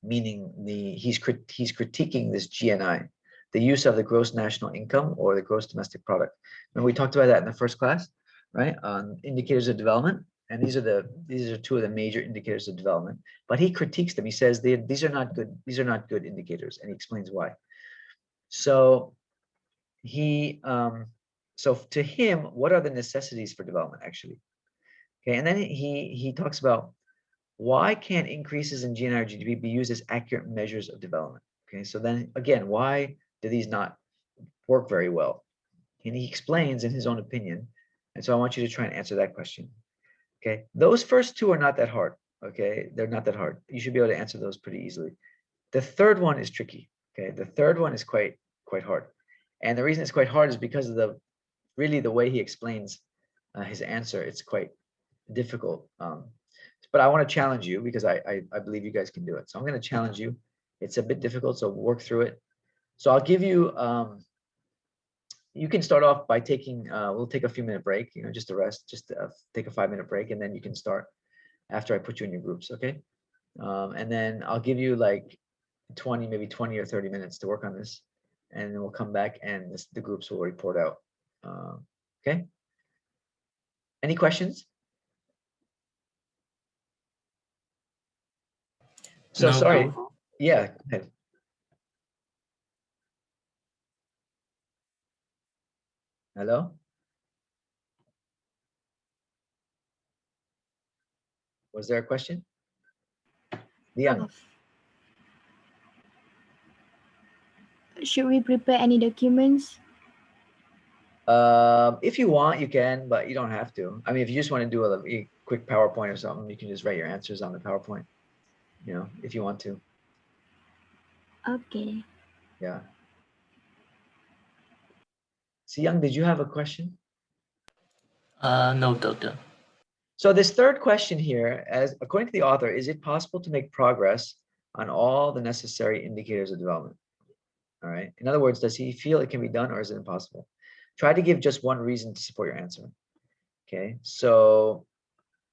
meaning he's critiquing this GNI, the use of the gross national income or the gross domestic product. And we talked about that in the first class, right? On indicators of development. And these are 2 of the major indicators of development. But he critiques them. He says these are not good. These are not good indicators, and he explains why. So so to him, what are the necessities for development actually? Okay, and then he talks about, why can't increases in GNI or GDP be used as accurate measures of development? Okay, so then again, why do these not work very well? And he explains in his own opinion. And so I want you to try and answer that question. Okay, those first 2 are not that hard. Okay, they're not that hard. You should be able to answer those pretty easily. The third one is tricky. Okay, the third one is quite hard. And the reason it's quite hard is because of the way he explains his answer. It's quite difficult. But I want to challenge you because I believe you guys can do it. So I'm going to challenge you. It's a bit difficult, so work through it. So I'll give you, you can start off by taking, we'll take a few minute break, just to rest, just to, take a 5-minute break, and then you can start after I put you in your groups, okay? And then I'll give you like maybe 20 or 30 minutes to work on this, and then we'll come back and the groups will report out. Okay? Any questions? So No, sorry. bro. Yeah, go ahead. Hello? Was there a question? Leon. Should we prepare any documents? If you want, you can, but you don't have to. I mean, if you just want to do a quick PowerPoint or something, you can just write your answers on the PowerPoint, if you want to. Okay. Yeah. Si Young, did you have a question? No, doctor. So this third question here, according to the author, is it possible to make progress on all the necessary indicators of development? All right. In other words, does he feel it can be done or is it impossible? Try to give just one reason to support your answer. Okay. So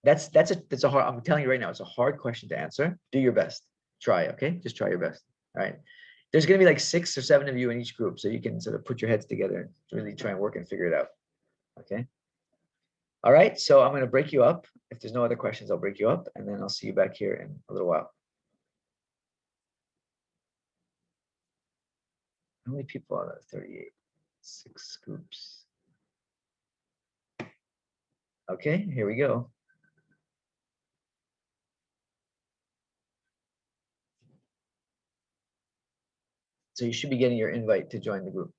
that's a hard, I'm telling you right now, it's a hard question to answer. Do your best. Try, okay? Just try your best. All right. There's going to be like 6 or 7 of you in each group, so you can sort of put your heads together and really try and work and figure it out. Okay. All right. So I'm going to break you up. If there's no other questions, I'll break you up, and then I'll see you back here in a little while. How many people are there? 38. 6 groups. Okay, here we go. So you should be getting your invite to join the group.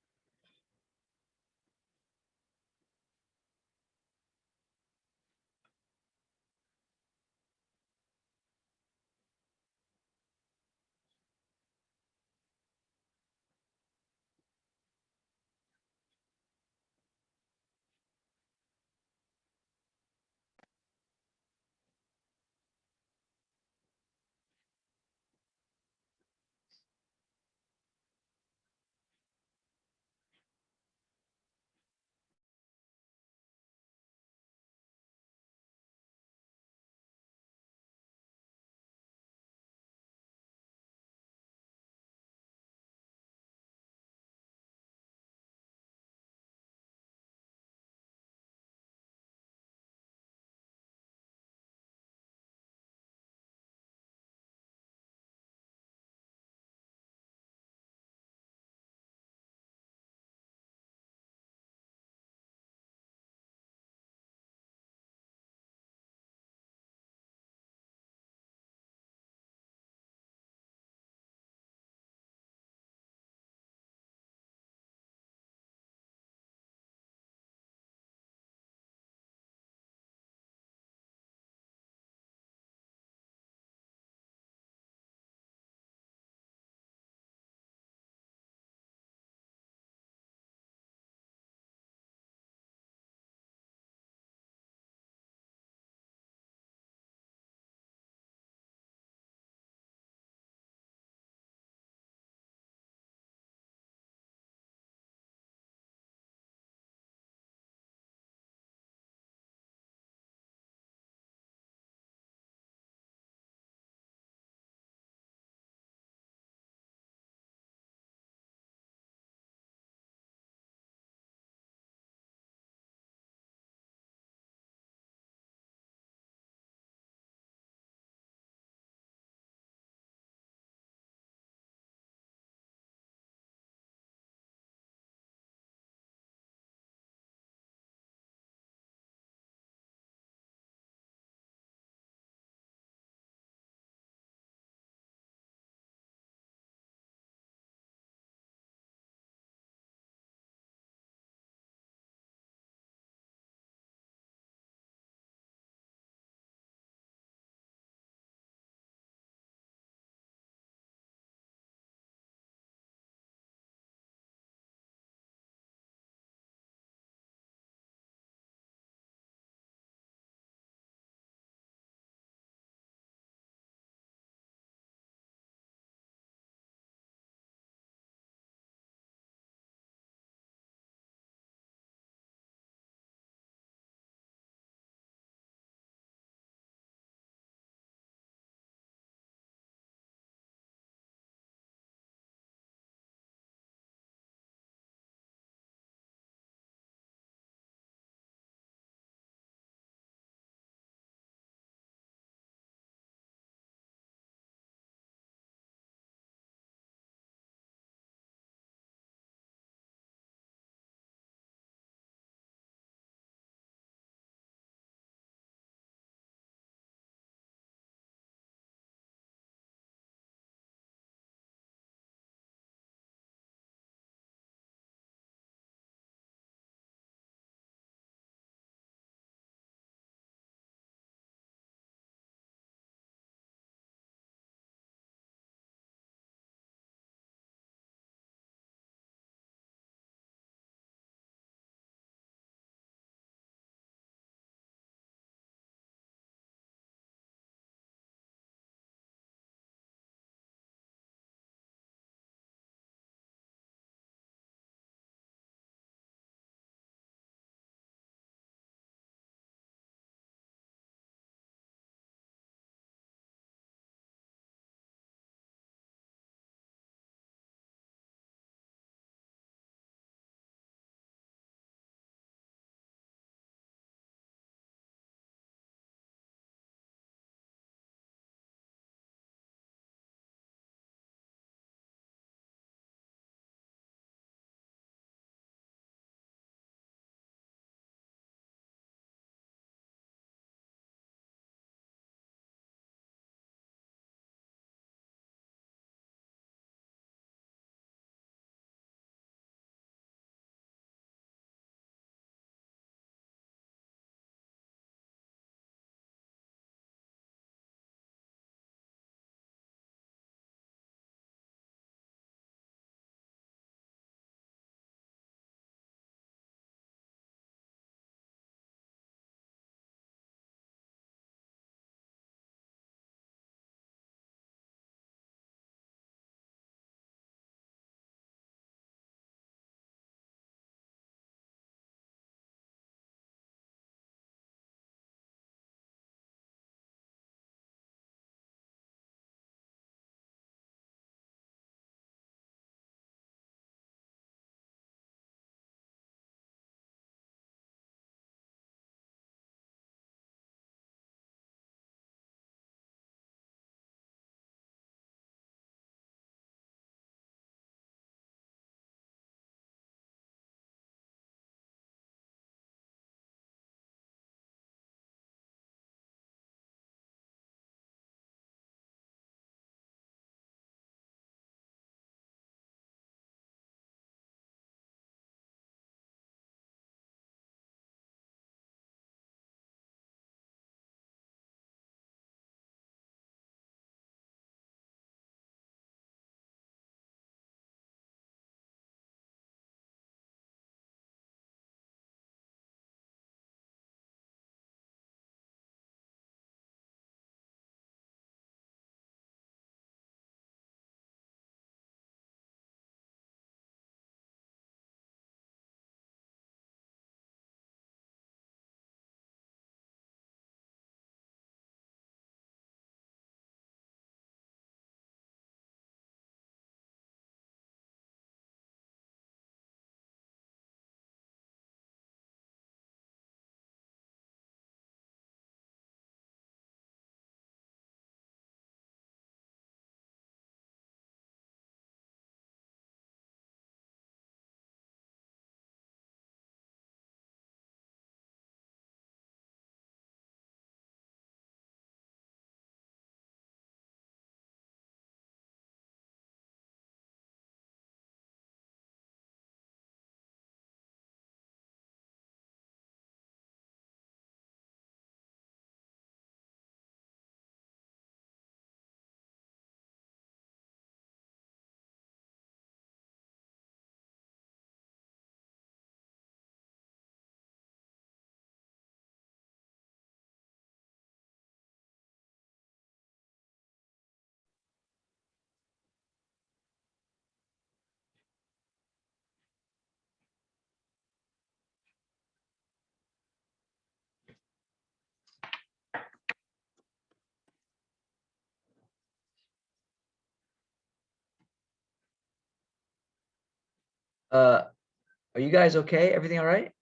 Are you guys okay? Everything all right?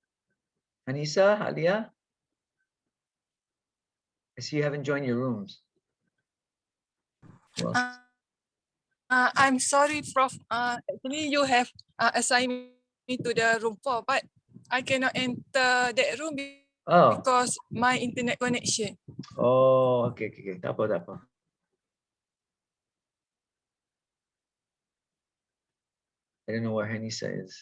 Anissa, Alia? I see you haven't joined your rooms. Who else? I'm sorry, Prof. Actually, you have assigned me to the room 4, but I cannot enter that room Oh, because my internet connection. oh, okay, okay, okay. Tak apa, tak apa. I don't know where Hanisa is.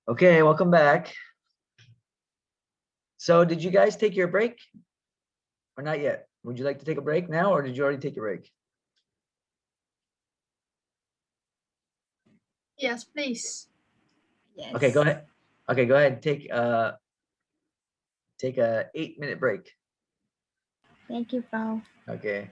Okay, welcome back. So did you guys take your break or not yet? Would you like to take a break now, or did you already take your break? Yes, please. Yes. Okay, go ahead. Okay, go ahead. Take a 8-minute break. Thank you, Prof. Okay.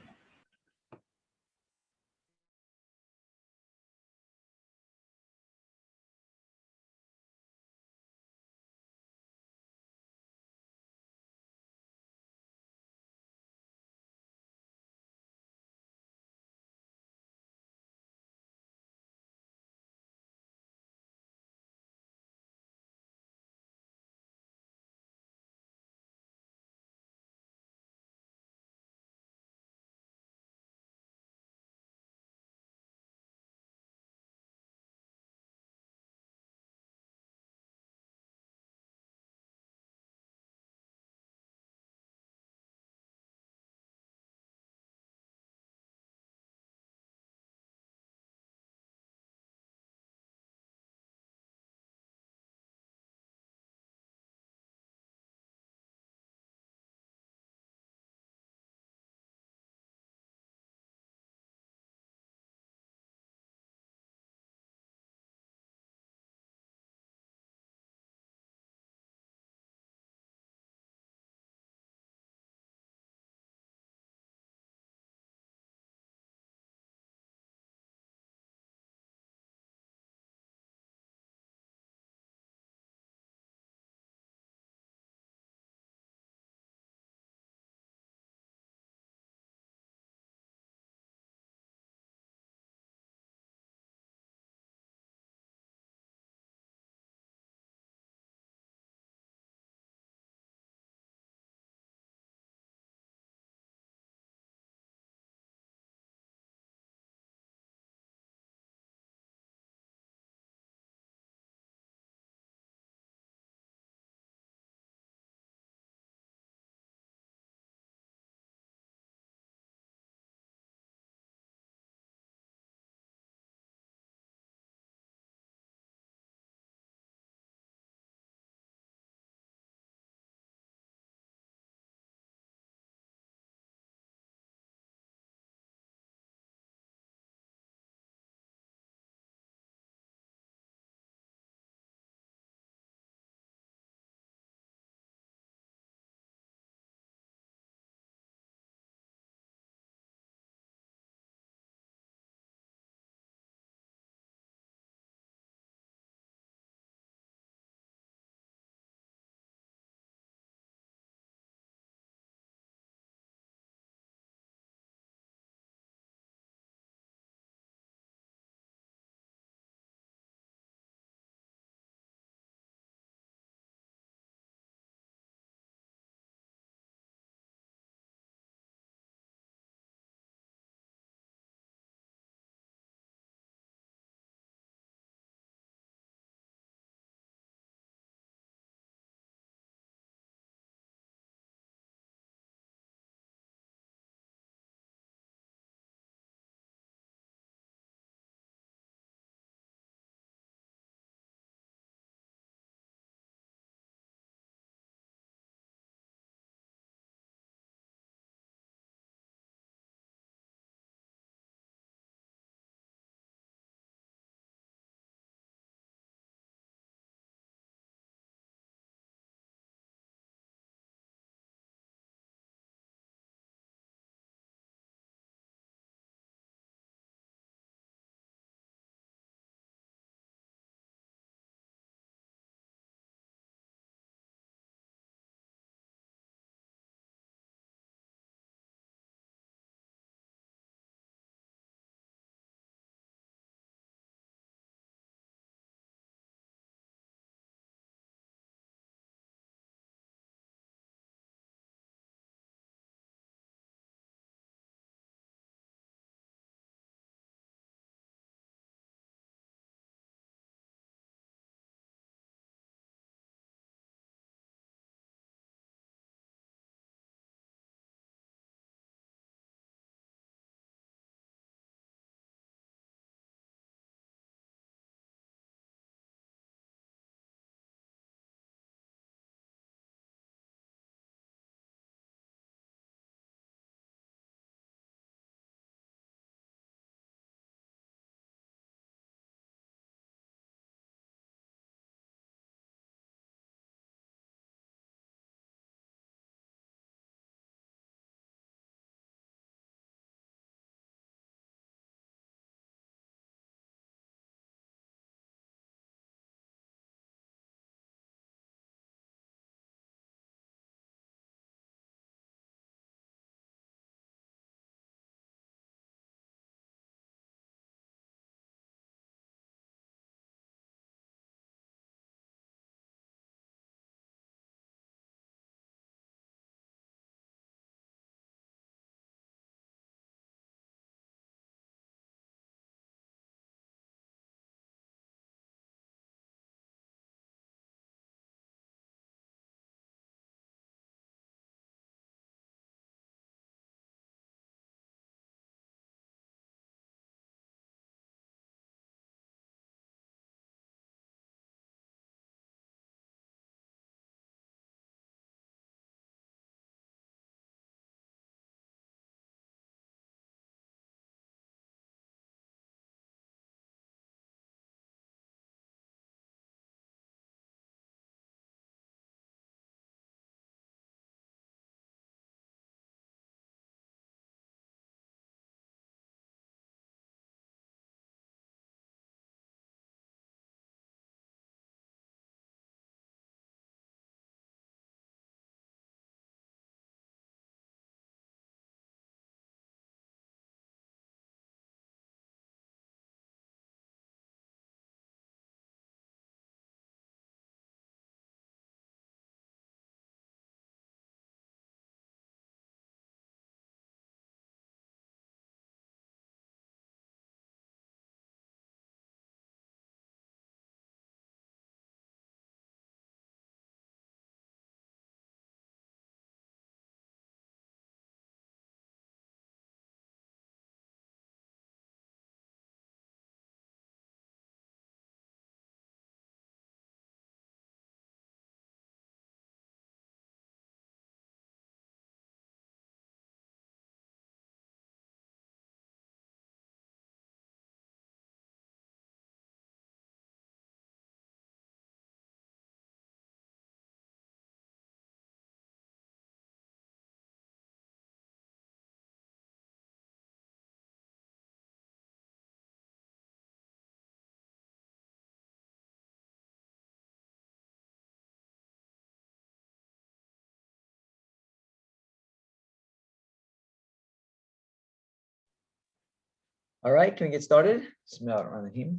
All right, can we get started? Bismillahirrahmanirrahim.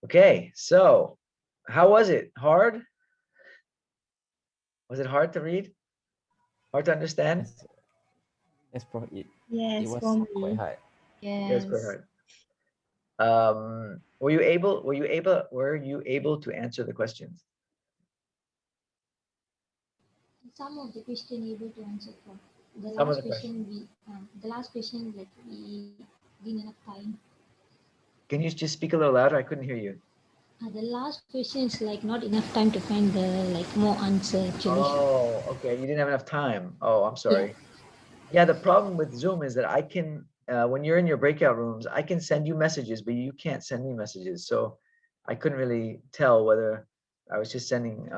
Okay, so how was it? Hard? Was it hard to read? Hard to understand? That's probably it. Yes, It was for quite me. hard. Yes, quite Yes. hard. Were you able to answer the questions? Some of the question able to answer for. The Some of last the questions. question like we didn't enough time. Can you just speak a little louder? I couldn't hear you. The last question is like not enough time to find the like more answer actually. Oh, okay. You didn't have enough time. Oh, I'm Yeah. sorry. Yeah, the problem with Zoom is that I can, when you're in your breakout rooms, I can send you messages, but you can't send me messages. So I couldn't really tell whether I was just sending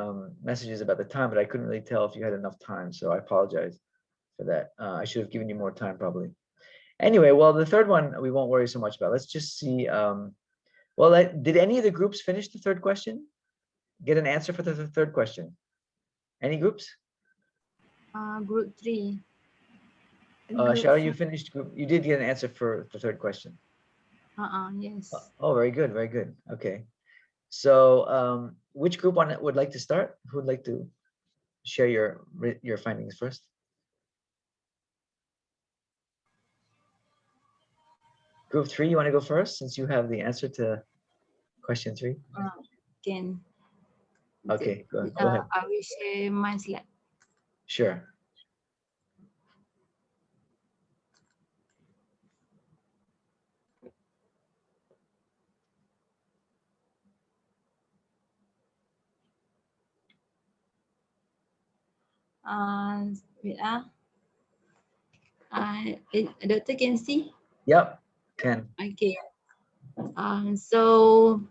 messages about the time, but I couldn't really tell if you had enough time. So I apologize for that. I should have given you more time probably. Anyway, well, the third one we won't worry so much about. Let's just see. Well, did any of the groups finish the third question? Get an answer for the third question? Any groups? Group 3. Cheryl, you finished group. You did get an answer for the third question. Yes. Oh, very good, very good. Okay. So which group would like to start? Who would like to share your findings first? Group 3, you want to go first since you have the answer to question 3? Can. Okay, go ahead. I will share my slide. Sure. Wait, Doctor can see? Yep, can. Okay. So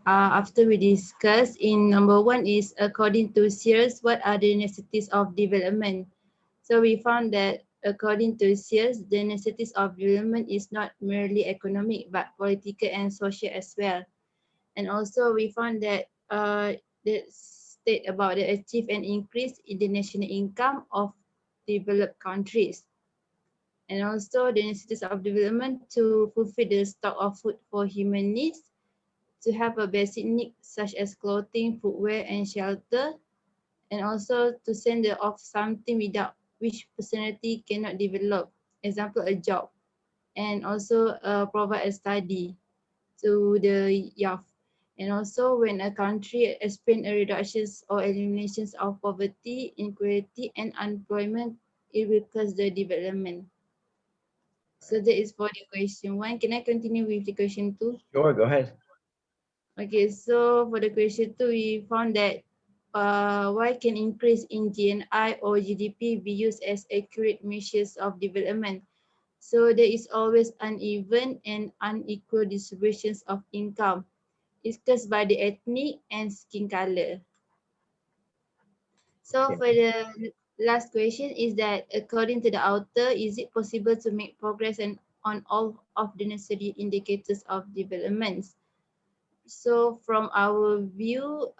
after we discuss in number 1 is according to Sears, what are the necessities of development? So we found that according to Sears, the necessities of development is not merely economic but political and social as well. And also we found that the state about the achieve an increase in the national income of developed countries. And also the necessities of development to fulfill the stock of food for human needs, to have a basic need such as clothing, footwear, and shelter, and also to send off something without which personality cannot develop, example a job, and also provide a study to the youth. And also when a country experience a reduction or eliminations of poverty, inequality, and unemployment, it will cause the development. So that is for the question 1. Can I continue with the question 2? Sure, go ahead. Okay, so for the question 2, we found that why can increase in GNI or GDP be used as accurate measures of development? So there is always uneven and unequal distributions of income. It's caused by the ethnic and skin color. So Okay. for the last question is that according to the author, is it possible to make progress on all of the necessary indicators of developments? So from our view,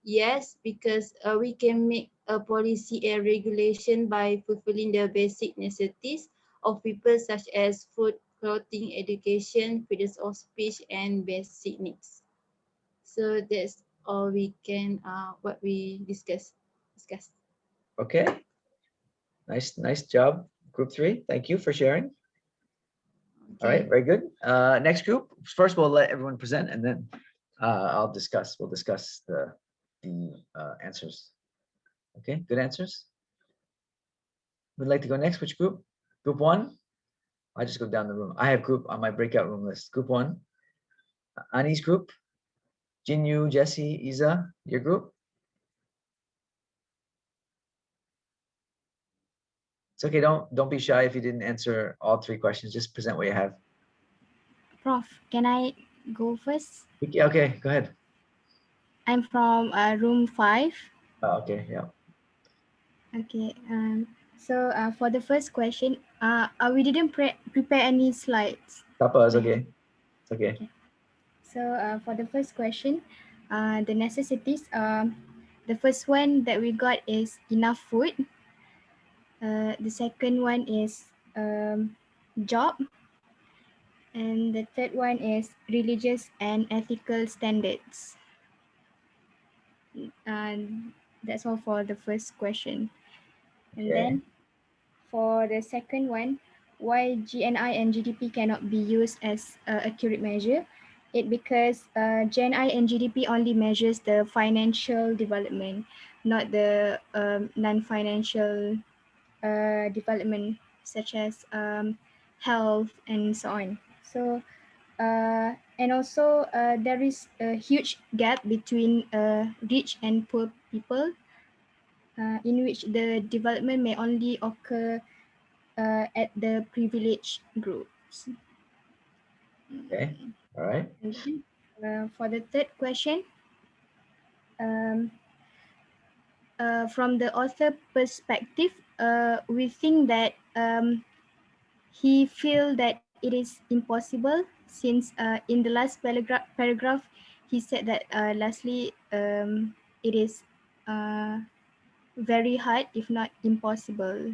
yes, because we can make a policy and regulation by fulfilling the basic necessities of people such as food, clothing, education, freedom of speech, and basic needs. So that's all we can, what we discuss. Okay. Nice job, group 3. Thank you for sharing. All right, very good. Next group. First, we'll let everyone present, and then we'll discuss the answers. Okay, good answers. Would like to go next? Which group? Group 1. I just go down the room. I have group on my breakout room list. Group 1. Ani's group. Jinyu, Jesse, Isa, your group. It's okay. Don't be shy if you didn't answer all 3 questions. Just present what you have. Prof, can I go first? Okay, go ahead. I'm from room 5. Okay, yeah. Okay. So for the first question, we didn't prepare any slides. Tapa is okay. It's okay. So for the first question, the necessities, the first one that we got is enough food. The second one is job. And the third one is religious and ethical standards. And that's all for the first question. And Okay. then for the second one, why GNI and GDP cannot be used as an accurate measure? It because GNI and GDP only measures the financial development, not the non-financial development such as health and so on. So and also there is a huge gap between rich and poor people, in which the development may only occur at the privileged groups. Okay. All right. And then, for the third question, um, from the author perspective, we think that he feel that it is impossible since in the last paragraph he said that lastly it is very hard if not impossible.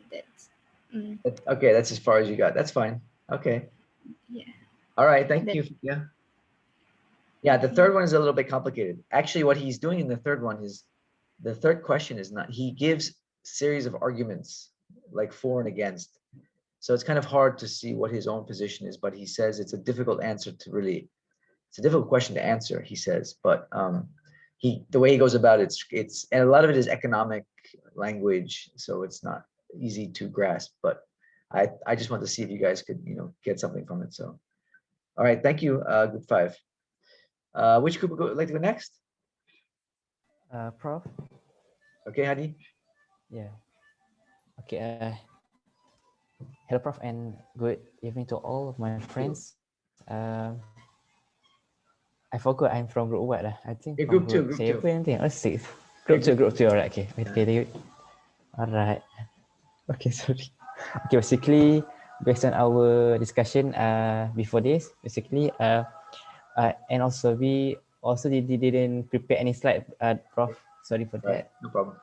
That's Okay, that's as far as you got. That's fine. Okay. yeah. All right. Thank That- you. Yeah. Yeah, the third one is a little bit complicated. Actually, what he's doing in the third one is, the third question is not, he gives series of arguments like for and against. So it's kind of hard to see what his own position is, but he says it's a difficult answer to really, it's a difficult question to answer, he says, but the way he goes about it, it's, and a lot of it is economic language, so it's not easy to grasp, but I just want to see if you guys could, get something from it. So, all right, thank you, group 5. Which group would like to go next? Prof. Okay, Hadi. Yeah. Okay. Hello, Prof, and good evening to all of my friends. I forgot I'm from group what? I think Yeah, from group 2. Group 2. 7. Oh, 6. Group 2. Group 2. All right. Okay. Okay. All right. Okay. Sorry. Okay. Basically, based on our discussion before this, basically, and also we also didn't prepare any slide, Prof. Sorry for Right. that. No problem.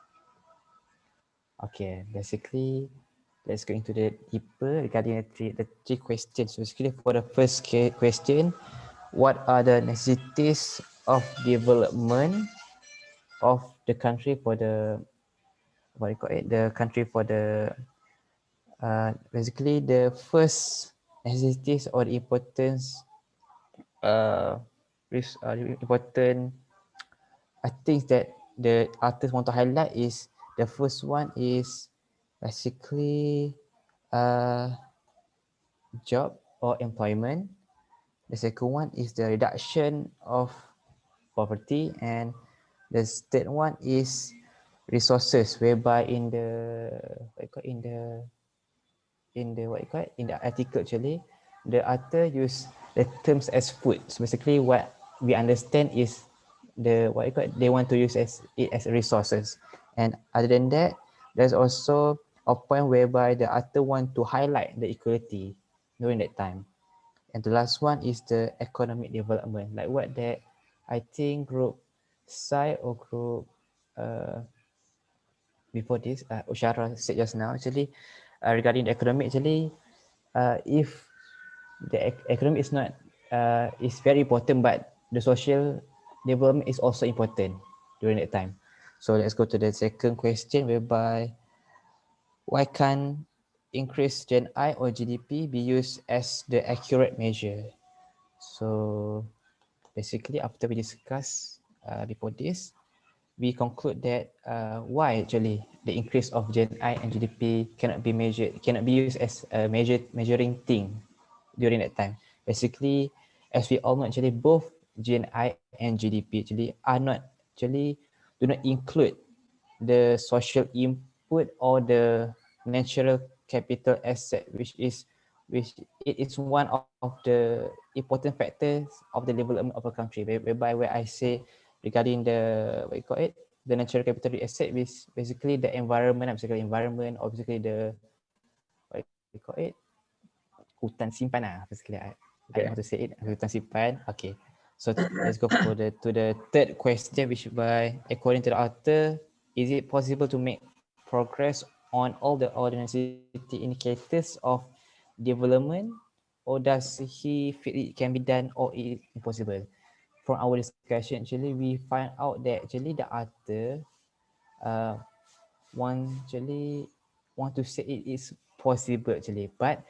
Okay. Basically, let's go into the deeper regarding the three questions. So basically, for the first question, what are the necessities of development of the country for the, what you call it, the country for the, basically the first necessities or the importance, important things that the artists want to highlight is, the first one is basically job or employment. The second one is the reduction of poverty, and the third one is resources, whereby in the in the article actually, the author use the terms as food. So basically what we understand is they want to use it as resources. And other than that, there's also a point whereby the author want to highlight the equality during that time. And the last one is the economic development, like what that I think group Sai or group before this, Ushara said just now, actually, regarding the economic, actually, if the economy is not, is very important, but the social development is also important during that time. So let's go to the second question, whereby why can't increase Gen I or GDP be used as the accurate measure? So basically, after we discuss before this, we conclude that why actually the increase of Gen I and GDP cannot be measured, cannot be used as a measuring thing during that time. Basically, as we all know, actually both Gen I and GDP actually are not, actually do not include the social input or the natural capital asset, which it is one of the important factors of the development of a country, whereby where I say regarding the, what you call it, the natural capital asset, is basically the environment, basically environment, or basically the, what you call it, hutan simpan basically. I don't know how to say it, hutan simpan. Okay. So let's go for the third question, which by according to the author, is it possible to make progress on all the necessity indicators of development, or does he feel it can be done or it is impossible? From our discussion, actually, we find out that actually the author want to say it is possible actually, but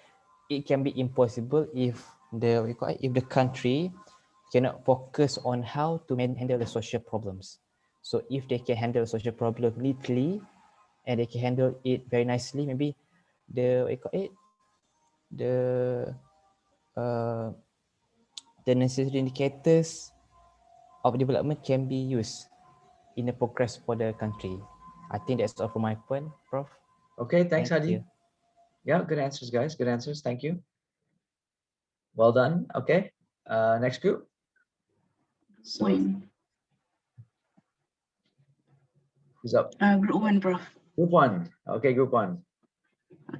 it can be impossible if if the country cannot focus on how to handle the social problems. So if they can handle social problem neatly and they can handle it very nicely, maybe the uh, the necessary indicators of development can be used in the progress for the country. I think that's all from my point, Prof. Okay, thanks, Thank Hadi. you. Yeah, good answers, guys. Good answers. Thank you. Well done. Okay. Next group. So who's up? Group 1, Prof. Group 1. Okay, group 1.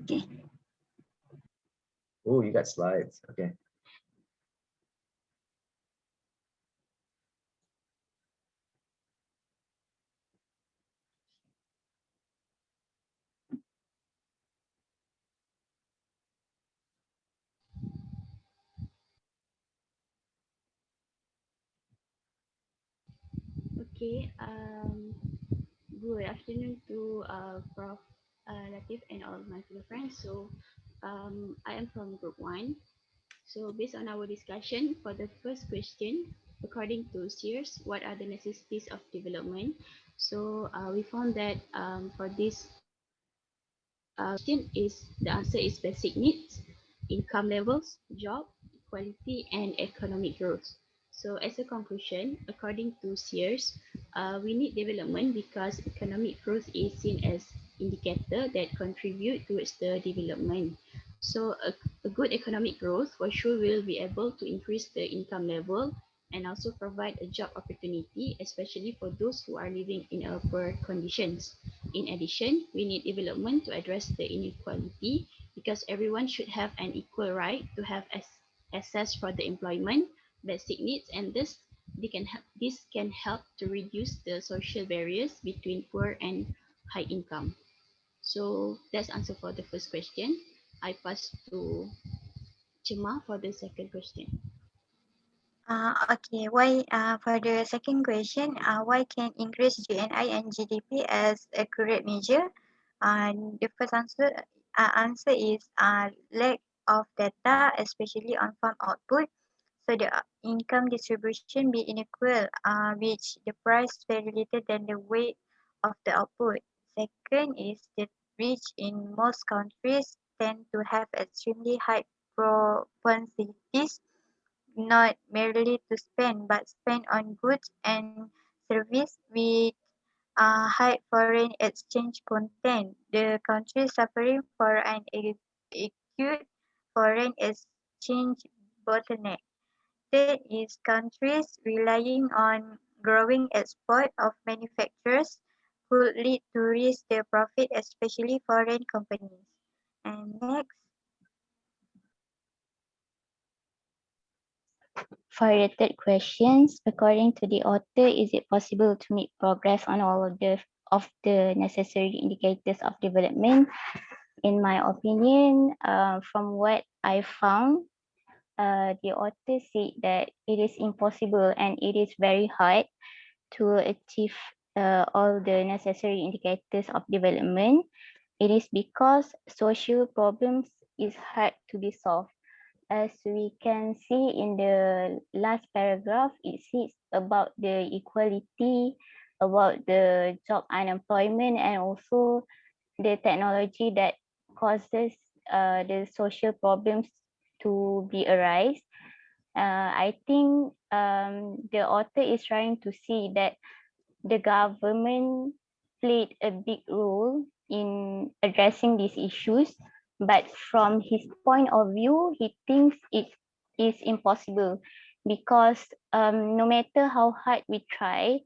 Okay. Oh, you got slides. Okay. Okay, good afternoon to Prof. Latif and all my fellow friends. So I am from group 1. So based on our discussion for the first question, according to Sears, what are the necessities of development? So we found that for this question is the answer is basic needs, income levels, job, equality, and economic growth. So as a conclusion, according to Sears, we need development because economic growth is seen as indicator that contribute towards the development. So a good economic growth for sure will be able to increase the income level and also provide a job opportunity, especially for those who are living in poor conditions. In addition, we need development to address the inequality because everyone should have an equal right to have access for the employment, basic needs, and this can help to reduce the social barriers between poor and high income. So that's answer for the first question. I pass to Chima for the second question. Okay, why for the second question, why can increase GNI and GDP as accurate measure? The first answer is lack of data, especially on farm output. So the income distribution be unequal, which the price very little than the weight of the output. Second is that rich in most countries tend to have extremely high propensities not merely to spend but spend on goods and service with high foreign exchange content. The country suffering for an acute foreign exchange bottleneck. Third is countries relying on growing export of manufacturers could lead to raise their profit, especially foreign companies. And next. For the third questions, according to the author, is it possible to make progress on all of the necessary indicators of development? In my opinion, from what I found, the author said that it is impossible and it is very hard to achieve all the necessary indicators of development. It is because social problems is hard to be solved. As we can see in the last paragraph, it says about the equality, about the job unemployment, and also the technology that causes the social problems to be arise. I think the author is trying to see that the government played a big role in addressing these issues, but from his point of view, he thinks it is impossible because no matter how hard we try,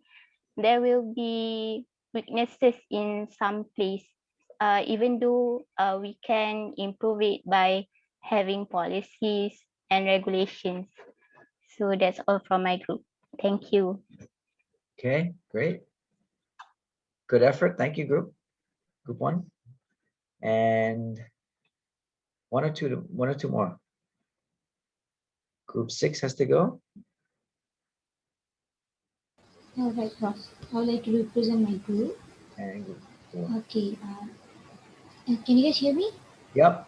there will be weaknesses in some place, even though we can improve it by having policies and regulations. So that's all from my group. Thank you. Okay, great. Good effort. Thank you, group one. And one or two more. Group 6 has to go. All right, Prof. I would like to represent my group. And group 4. Okay. Can you guys hear me? Yep.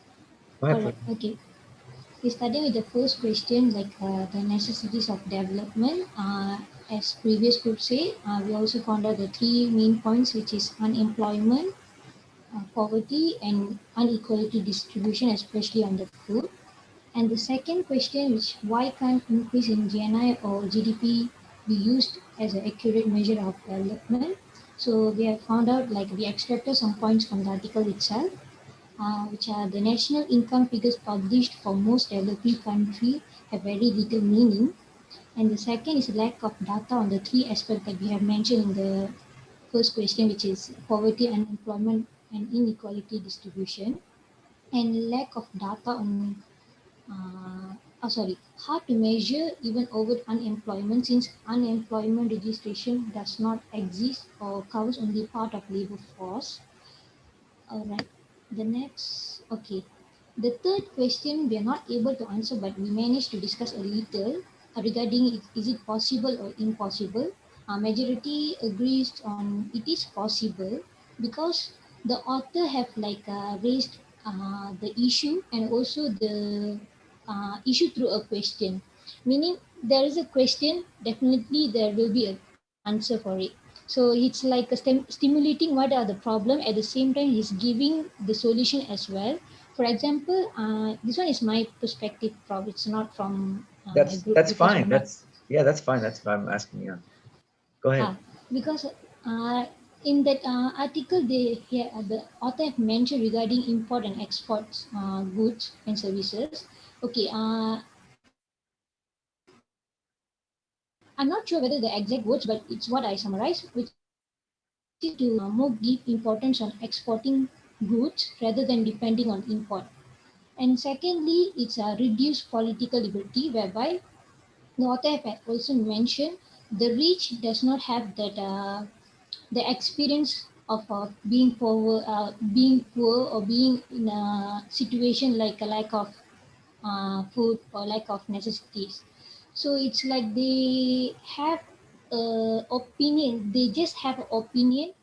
Go ahead, All right. Okay. We starting with the first question, like the necessities of development. As previous group say, we also found out the three main points, which is unemployment, poverty, and inequality distribution, especially on the food. And the second question is why can't increase in GNI or GDP be used as an accurate measure of development? So we have found out, like we extracted some points from the article itself, which are the national income figures published for most developing countries have very little meaning. And the second is lack of data on the three aspects that we have mentioned in the first question, which is poverty, unemployment, and inequality distribution. And lack of data on hard to measure even over unemployment, since unemployment registration does not exist or covers only part of labor force. All right. The next, okay. The third question we are not able to answer, but we managed to discuss a little regarding is it possible or impossible. Majority agrees on it is possible because the author have like raised the issue and also the issue through a question. Meaning there is a question, definitely there will be an answer for it. So it's like a stimulating what are the problem, at the same time he's giving the solution as well. For example, this one is my perspective, Prof. It's not from my group That's because fine. we're not. That's fine. That's why I'm asking you. Go ahead. Because in that article, the author have mentioned regarding import and exports goods and services. Okay, I'm not sure whether the exact words, but it's what I summarize, which is to more give importance on exporting goods rather than depending on import. And secondly, it's a reduced political liberty, whereby the author have also mentioned the rich does not have that the experience of being poor or being in a situation like a lack of food or lack of necessities. So it's like they have opinion. They just have an opinion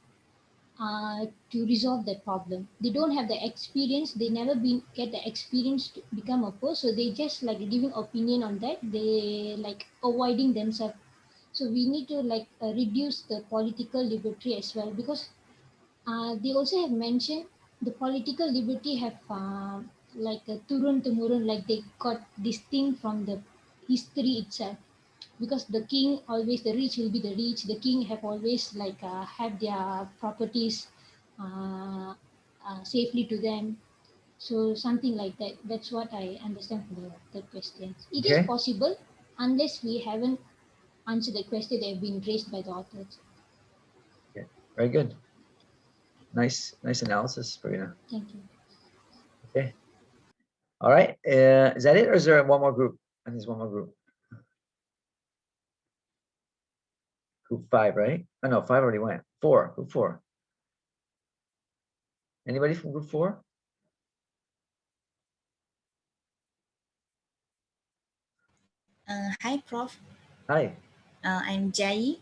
to resolve that problem. They don't have the experience. They never been get the experience to become a poor. So they just like giving opinion on that. They like avoiding themselves. So we need to like reduce the political liberty as well, because they also have mentioned the political liberty have like a turun temurun, like they got distinct from the history itself, because the king always, the rich will be the rich, the king have always like have their properties uh, safely to them. So something like that. That's what I understand from the question. It is Okay. possible unless we haven't answered the question that have been raised by the authors. Okay. Very good. Nice analysis, Farina. Thank you. Okay. All right. Is that it, or is there one more group? And there's one more group. Group 5, right? Oh no, 5 already went. 4. Group 4. Anybody from group 4? Hi, Prof. Hi. I'm Jai.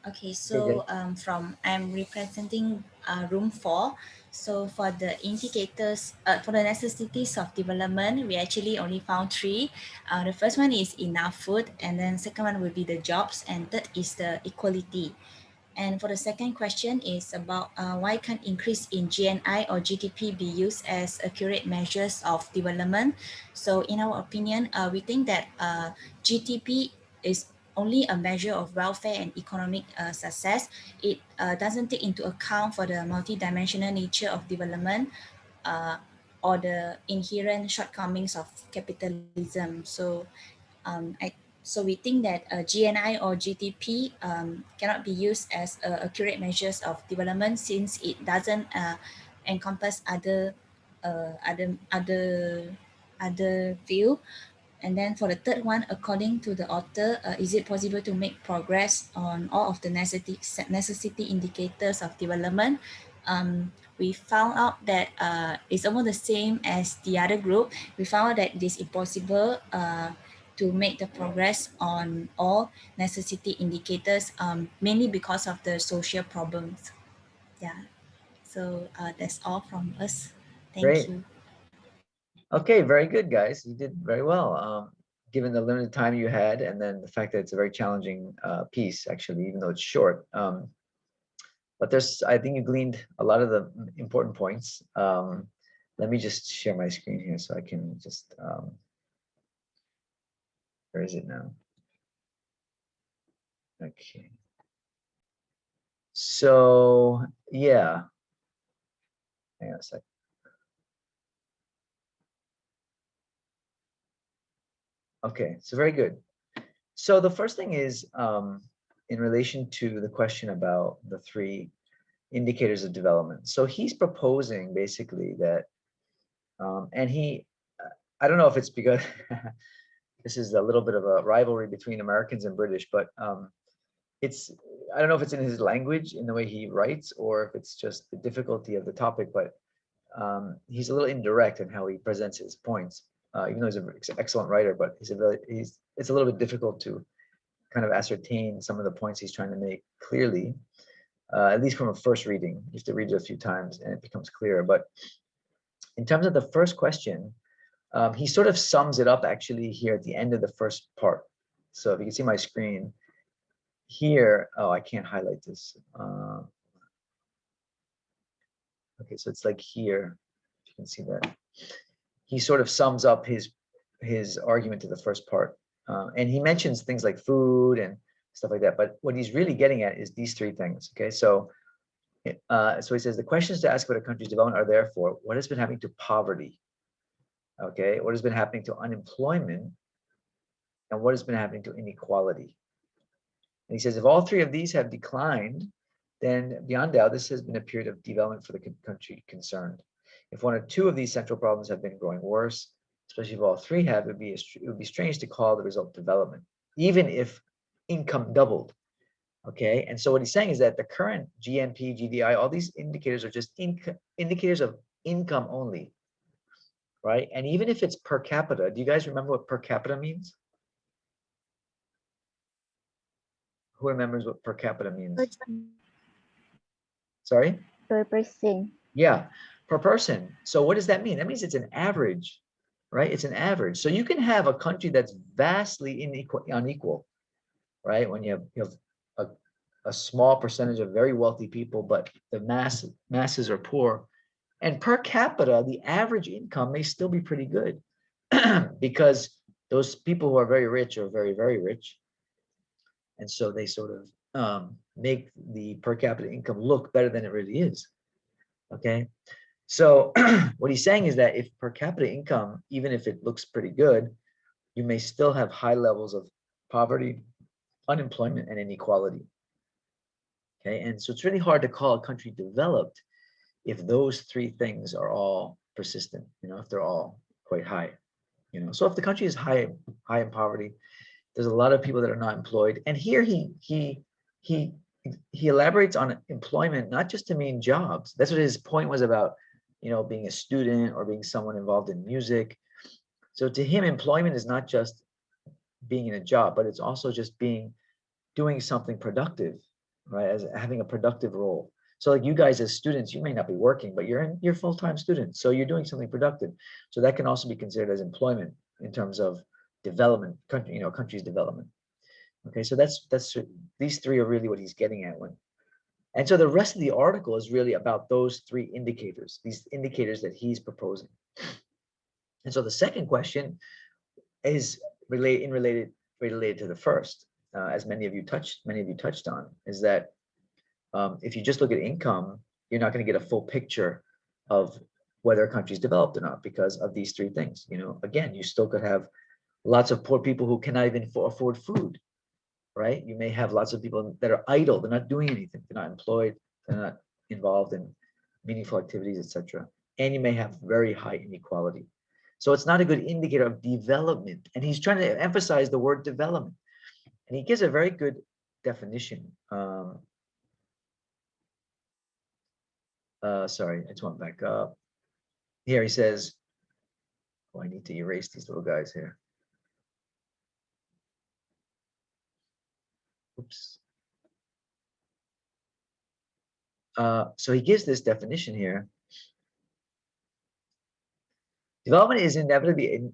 Okay, so I'm representing room 4. So for the indicators, for the necessities of development, we actually only found 3. The first one is enough food, and then second one will be the jobs, and third is the equality. And for the second question is about why can't increase in GNI or GDP be used as accurate measures of development? So in our opinion, we think that GDP is only a measure of welfare and economic success. It doesn't take into account for the multidimensional nature of development or the inherent shortcomings of capitalism. So we think that GNI or GDP cannot be used as accurate measures of development, since it doesn't encompass other view. And then for the third one, according to the author, is it possible to make progress on all of the necessity indicators of development? We found out that it's almost the same as the other group. We found out that it is impossible to make the progress on all necessity indicators, mainly because of the social problems. Yeah, so that's all from us. Thank Great. you. Okay, very good, guys. You did very well. Given the limited time you had, and then the fact that it's a very challenging piece, actually, even though it's short. But I think you gleaned a lot of the important points. Let me just share my screen here so I can just, where is it now? Okay. So, yeah. Hang on a sec. Okay, so very good. So the first thing is in relation to the question about the 3 indicators of development. So he's proposing basically that, and I don't know if it's because this is a little bit of a rivalry between Americans and British, but I don't know if it's in his language, in the way he writes, or if it's just the difficulty of the topic, but he's a little indirect in how he presents his points. Even though he's an excellent writer, but it's a little bit difficult to kind of ascertain some of the points he's trying to make clearly, at least from a first reading. You have to read it a few times and it becomes clearer. But in terms of the first question, he sort of sums it up actually here at the end of the first part. So if you can see my screen here, oh, I can't highlight this. Okay, so it's like here, if you can see that. He sort of sums up his argument to the first part. And he mentions things like food and stuff like that. But what he's really getting at is these 3 things. Okay, so he says the questions to ask about a country's development are therefore, what has been happening to poverty? Okay, what has been happening to unemployment? And what has been happening to inequality? And he says if all 3 of these have declined, then beyond doubt, this has been a period of development for the country concerned. If 1 or 2 of these central problems have been growing worse, especially if all 3 have, it would be strange to call the result development, even if income doubled. Okay, and so what he's saying is that the current GNP, GDI, all these indicators are just indicators of income only, right? And even if it's per capita, do you guys remember what per capita means? Who remembers what per capita means? Sorry? Per person. Yeah, per person. So what does that mean? That means it's an average, right? It's an average. So you can have a country that's vastly unequal, right? When you have a small percentage of very wealthy people, but the masses are poor. And per capita, the average income may still be pretty good because those people who are very rich are very, very rich. And so they sort of make the per capita income look better than it really is. Okay, so what he's saying is that if per capita income, even if it looks pretty good, you may still have high levels of poverty, unemployment, and inequality. Okay, and so it's really hard to call a country developed if those 3 things are all persistent, if they're all quite high. So if the country is high in poverty, there's a lot of people that are not employed. And here he elaborates on employment, not just to mean jobs. That's what his point was about, being a student or being someone involved in music. So to him, employment is not just being in a job, but it's also just doing something productive, right? As having a productive role. So like you guys as students, you may not be working, but you're full-time students. So you're doing something productive. So that can also be considered as employment in terms of development, country's development. Okay, so that's these 3 are really what he's getting at and so the rest of the article is really about those 3 indicators, these indicators that he's proposing. And so the second question is related to the first, as many of you touched on, is that if you just look at income, you're not going to get a full picture of whether a country is developed or not because of these 3 things. Again, you still could have lots of poor people who cannot even afford food, right? You may have lots of people that are idle, they're not doing anything, they're not employed, they're not involved in meaningful activities, etc. And you may have very high inequality. So it's not a good indicator of development. And he's trying to emphasize the word development. And he gives a very good definition. Sorry, I just went back up. Here he says, oh, I need to erase these little guys here. Oops. So he gives this definition here. Development is inevitably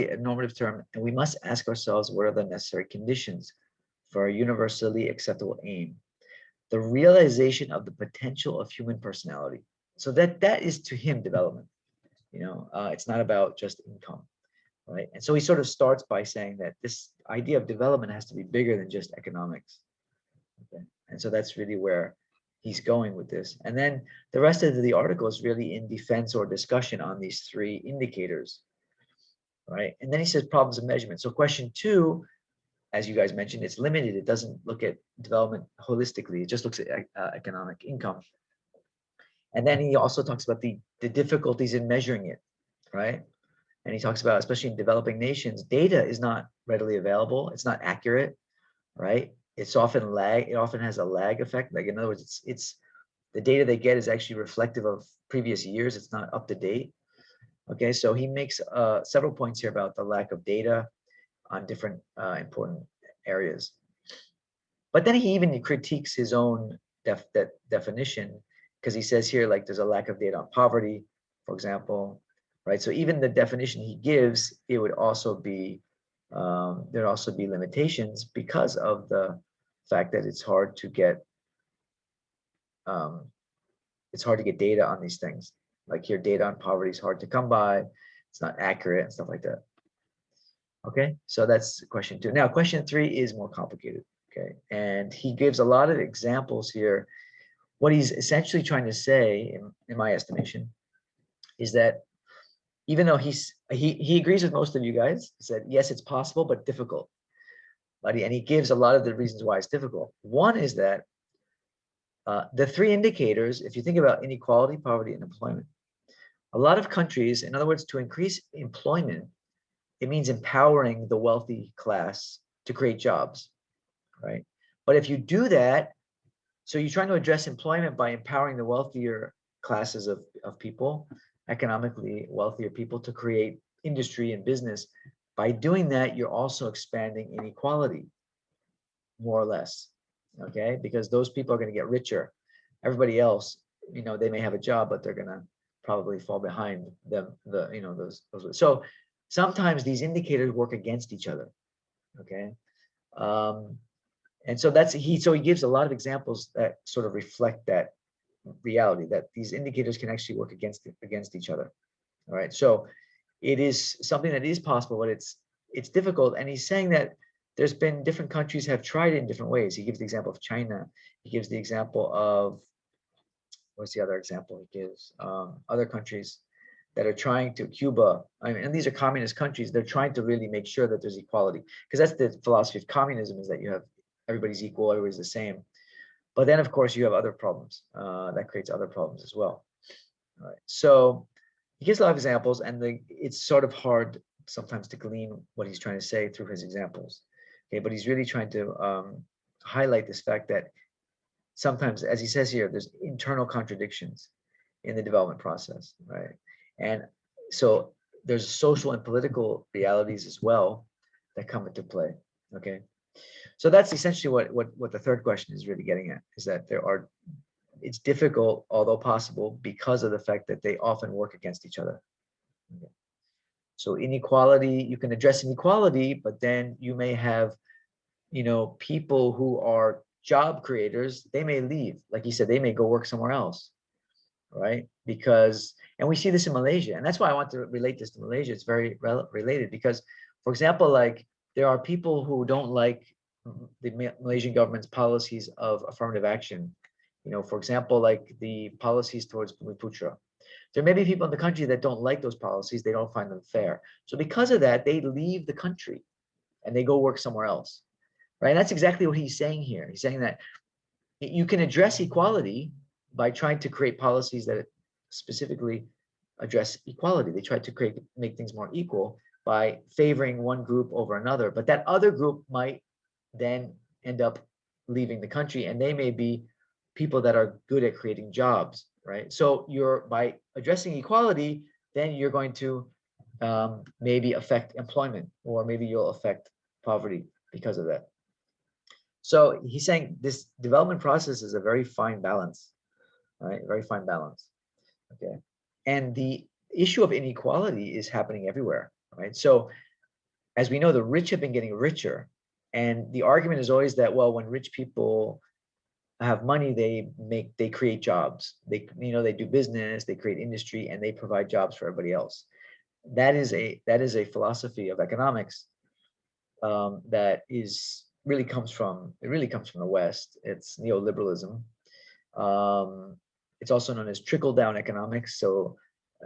a normative term, and we must ask ourselves what are the necessary conditions for a universally acceptable aim. The realization of the potential of human personality. So that is to him development. It's not about just income, right? And so he sort of starts by saying that this idea of development has to be bigger than just economics. Okay? And so that's really where he's going with this. And then the rest of the article is really in defense or discussion on these three indicators, right? And then he says problems of measurement. So question 2, as you guys mentioned, it's limited. It doesn't look at development holistically. It just looks at economic income. And then he also talks about the difficulties in measuring it, right? And he talks about, especially in developing nations, data is not readily available. It's not accurate, right? It often has a lag effect. Like in other words, it's the data they get is actually reflective of previous years. It's not up to date. Okay, so he makes several points here about the lack of data on different important areas. But then he even critiques his own definition, because he says here, like, there's a lack of data on poverty, for example, right? So even the definition he gives, it would also be there'd also be limitations because of the fact that it's hard to get data on these things. Like here, data on poverty is hard to come by. It's not accurate and stuff like that. Okay, so that's question 2. Now, question 3 is more complicated. Okay, and he gives a lot of examples here. What he's essentially trying to say, in my estimation, is that even though he agrees with most of you guys, he said, yes, it's possible, but difficult. And he gives a lot of the reasons why it's difficult. One is that the 3 indicators, if you think about inequality, poverty, and employment, a lot of countries, in other words, to increase employment, it means empowering the wealthy class to create jobs, right? But if you do that, so you're trying to address employment by empowering the wealthier classes of people, economically wealthier people, to create industry and business. By doing that, you're also expanding inequality, more or less, okay? Because those people are going to get richer. Everybody else, they may have a job, but they're going to probably fall behind them. Those. So sometimes these indicators work against each other, okay? And so he gives a lot of examples that sort of reflect that reality, that these indicators can actually work against each other. All right, so it is something that is possible, but it's difficult. And he's saying that there's been different countries have tried it in different ways. He gives the example of China. He gives the example of, what's the other example he gives? Other countries that are trying to, Cuba, and these are communist countries, they're trying to really make sure that there's equality, because that's the philosophy of communism, is that you have everybody's equal, everybody's the same. But then, of course, you have other problems. That creates other problems as well. All right. So he gives a lot of examples, and it's sort of hard sometimes to glean what he's trying to say through his examples. Okay, but he's really trying to highlight this fact that sometimes, as he says here, there's internal contradictions in the development process, right? And so there's social and political realities as well that come into play. Okay. So that's essentially what the third question is really getting at, is that it's difficult, although possible, because of the fact that they often work against each other. Okay. So inequality, you can address inequality, but then you may have, people who are job creators, they may leave. Like you said, they may go work somewhere else, right? And we see this in Malaysia, and that's why I want to relate this to Malaysia. It's very related because, for example, like there are people who don't like the Malaysian government's policies of affirmative action. For example, like the policies towards Bumiputra. There may be people in the country that don't like those policies. They don't find them fair. So because of that, they leave the country and they go work somewhere else, right? And that's exactly what he's saying here. He's saying that you can address equality by trying to create policies that specifically address equality. They tried to make things more equal by favoring one group over another, but that other group might then end up leaving the country, and they may be people that are good at creating jobs, right? So by addressing equality, then you're going to maybe affect employment, or maybe you'll affect poverty because of that. So he's saying this development process is a very fine balance, right? Very fine balance. Okay. And the issue of inequality is happening everywhere, right? So as we know, the rich have been getting richer. And the argument is always that, well, when rich people have money, they create jobs. They do business, they create industry, and they provide jobs for everybody else. That is a philosophy of economics that really comes from the West. It's neoliberalism. It's also known as trickle-down economics. So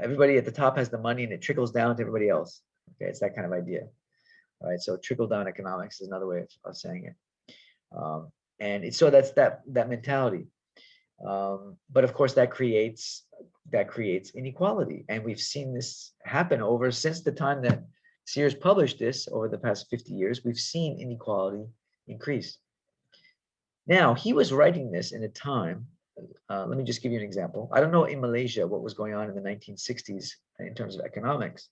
everybody at the top has the money, and it trickles down to everybody else. Okay, it's that kind of idea. All right, so trickle-down economics is another way of saying it. And so that's that mentality. But of course, that creates inequality, and we've seen this happen since the time that Sears published this. Over the past 50 years, we've seen inequality increase. Now, he was writing this in a time. Let me just give you an example. I don't know in Malaysia what was going on in the 1960s in terms of economics.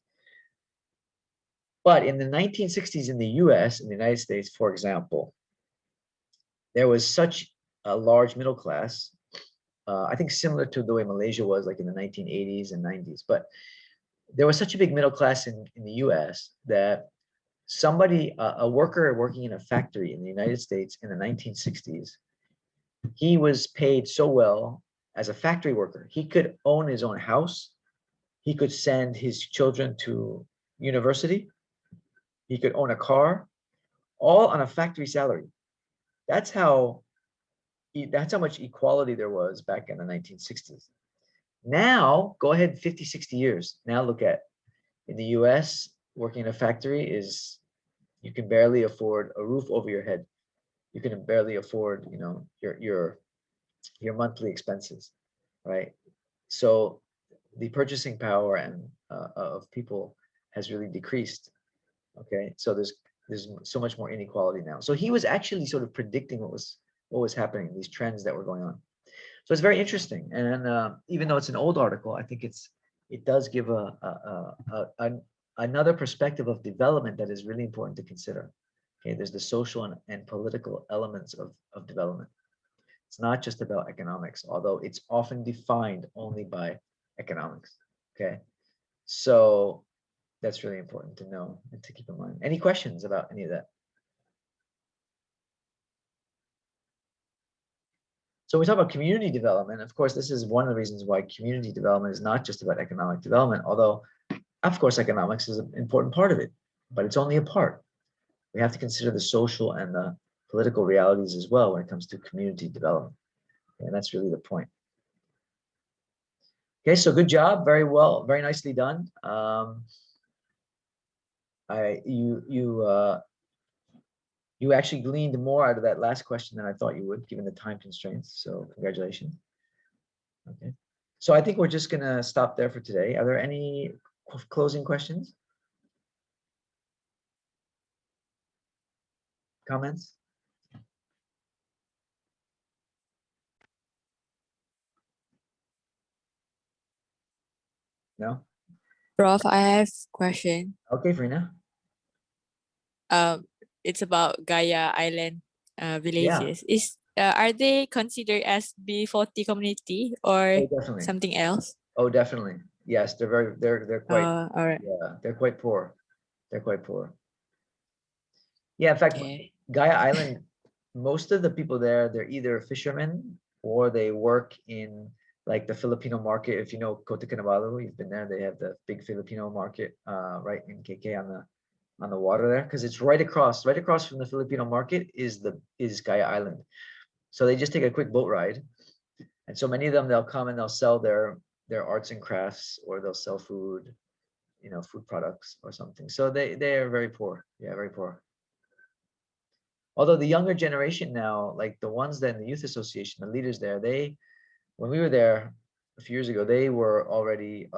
But in the 1960s in the US, in the United States, for example, there was such a large middle class, I think similar to the way Malaysia was like in the 1980s and 90s. But there was such a big middle class in the US that a worker working in a factory in the United States in the 1960s, he was paid so well as a factory worker. He could own his own house. He could send his children to university. He could own a car, all on a factory salary. That's how much equality there was back in the 1960s. Now, go ahead 50, 60 years. Now look at, in the US, working in a factory you can barely afford a roof over your head. You can barely afford, your monthly expenses, right? So the purchasing power of people has really decreased. Okay, so there's so much more inequality now. So he was actually sort of predicting what was happening, these trends that were going on. So it's very interesting, and even though it's an old article, I think it does give another perspective of development that is really important to consider. Okay, there's the social and political elements of development. It's not just about economics, although it's often defined only by economics. Okay, so that's really important to know and to keep in mind. Any questions about any of that? So we talk about community development. Of course, this is one of the reasons why community development is not just about economic development, although, of course, economics is an important part of it, but it's only a part. We have to consider the social and the political realities as well when it comes to community development. And that's really the point. Okay, so good job. Very well, very nicely done. You actually gleaned more out of that last question than I thought you would, given the time constraints. So congratulations. Okay, so I think we're just gonna stop there for today. Are there any closing questions? Comments? No? Prof, I have question. Okay, Farina. It's about Gaia Island villages. Are they considered as B40 community or something else? Oh, definitely. Yes, they're quite all right. Yeah, they're quite poor. They're quite poor. Yeah, in fact, Gaia Island, most of the people there, they're either fishermen or they work in like the Filipino market. If you know Kota Kinabalu, you've been there. They have the big Filipino market right in KK on the water there, because it's right across from the Filipino market is Gaia Island. So they just take a quick boat ride, and so many of them, they'll come and they'll sell their arts and crafts, or they'll sell food, food products or something. So they are very poor. Yeah, very poor. Although the younger generation now, like the ones that in the youth association, the leaders there, when we were there a few years ago, they were already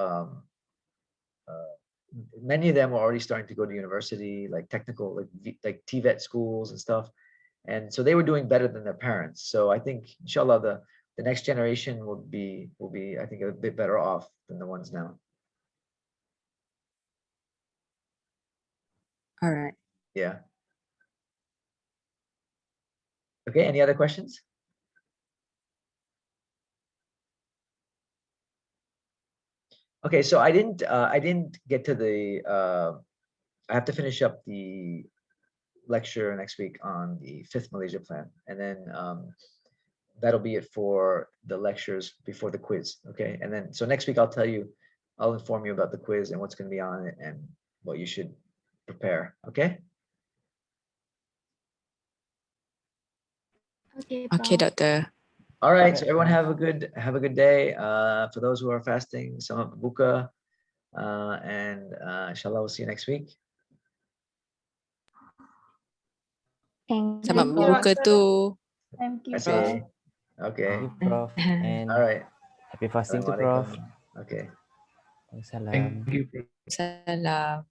many of them were already starting to go to university, like technical, like TVET schools and stuff. And so they were doing better than their parents. So I think, inshallah, the next generation will be, I think, a bit better off than the ones now. All right. Yeah. Okay, any other questions? Okay, so I didn't get to the, I have to finish up the lecture next week on the 5th Malaysia plan. And then that'll be it for the lectures before the quiz, okay? And then, so next week I'll inform you about the quiz and what's gonna be on it and what you should prepare, okay? Okay, Okay, Prof. Doctor. All right, so everyone have a good day. For those who are fasting, selamat berbuka, and inshallah we'll see you next week. Thank Selamat you. berbuka too. Thank you, Terima kasih. Prof. Okay. Thank you, Prof. And All right. happy fasting to Prof. Assalamualaikum. Okay. Salam. Thank you. Salam.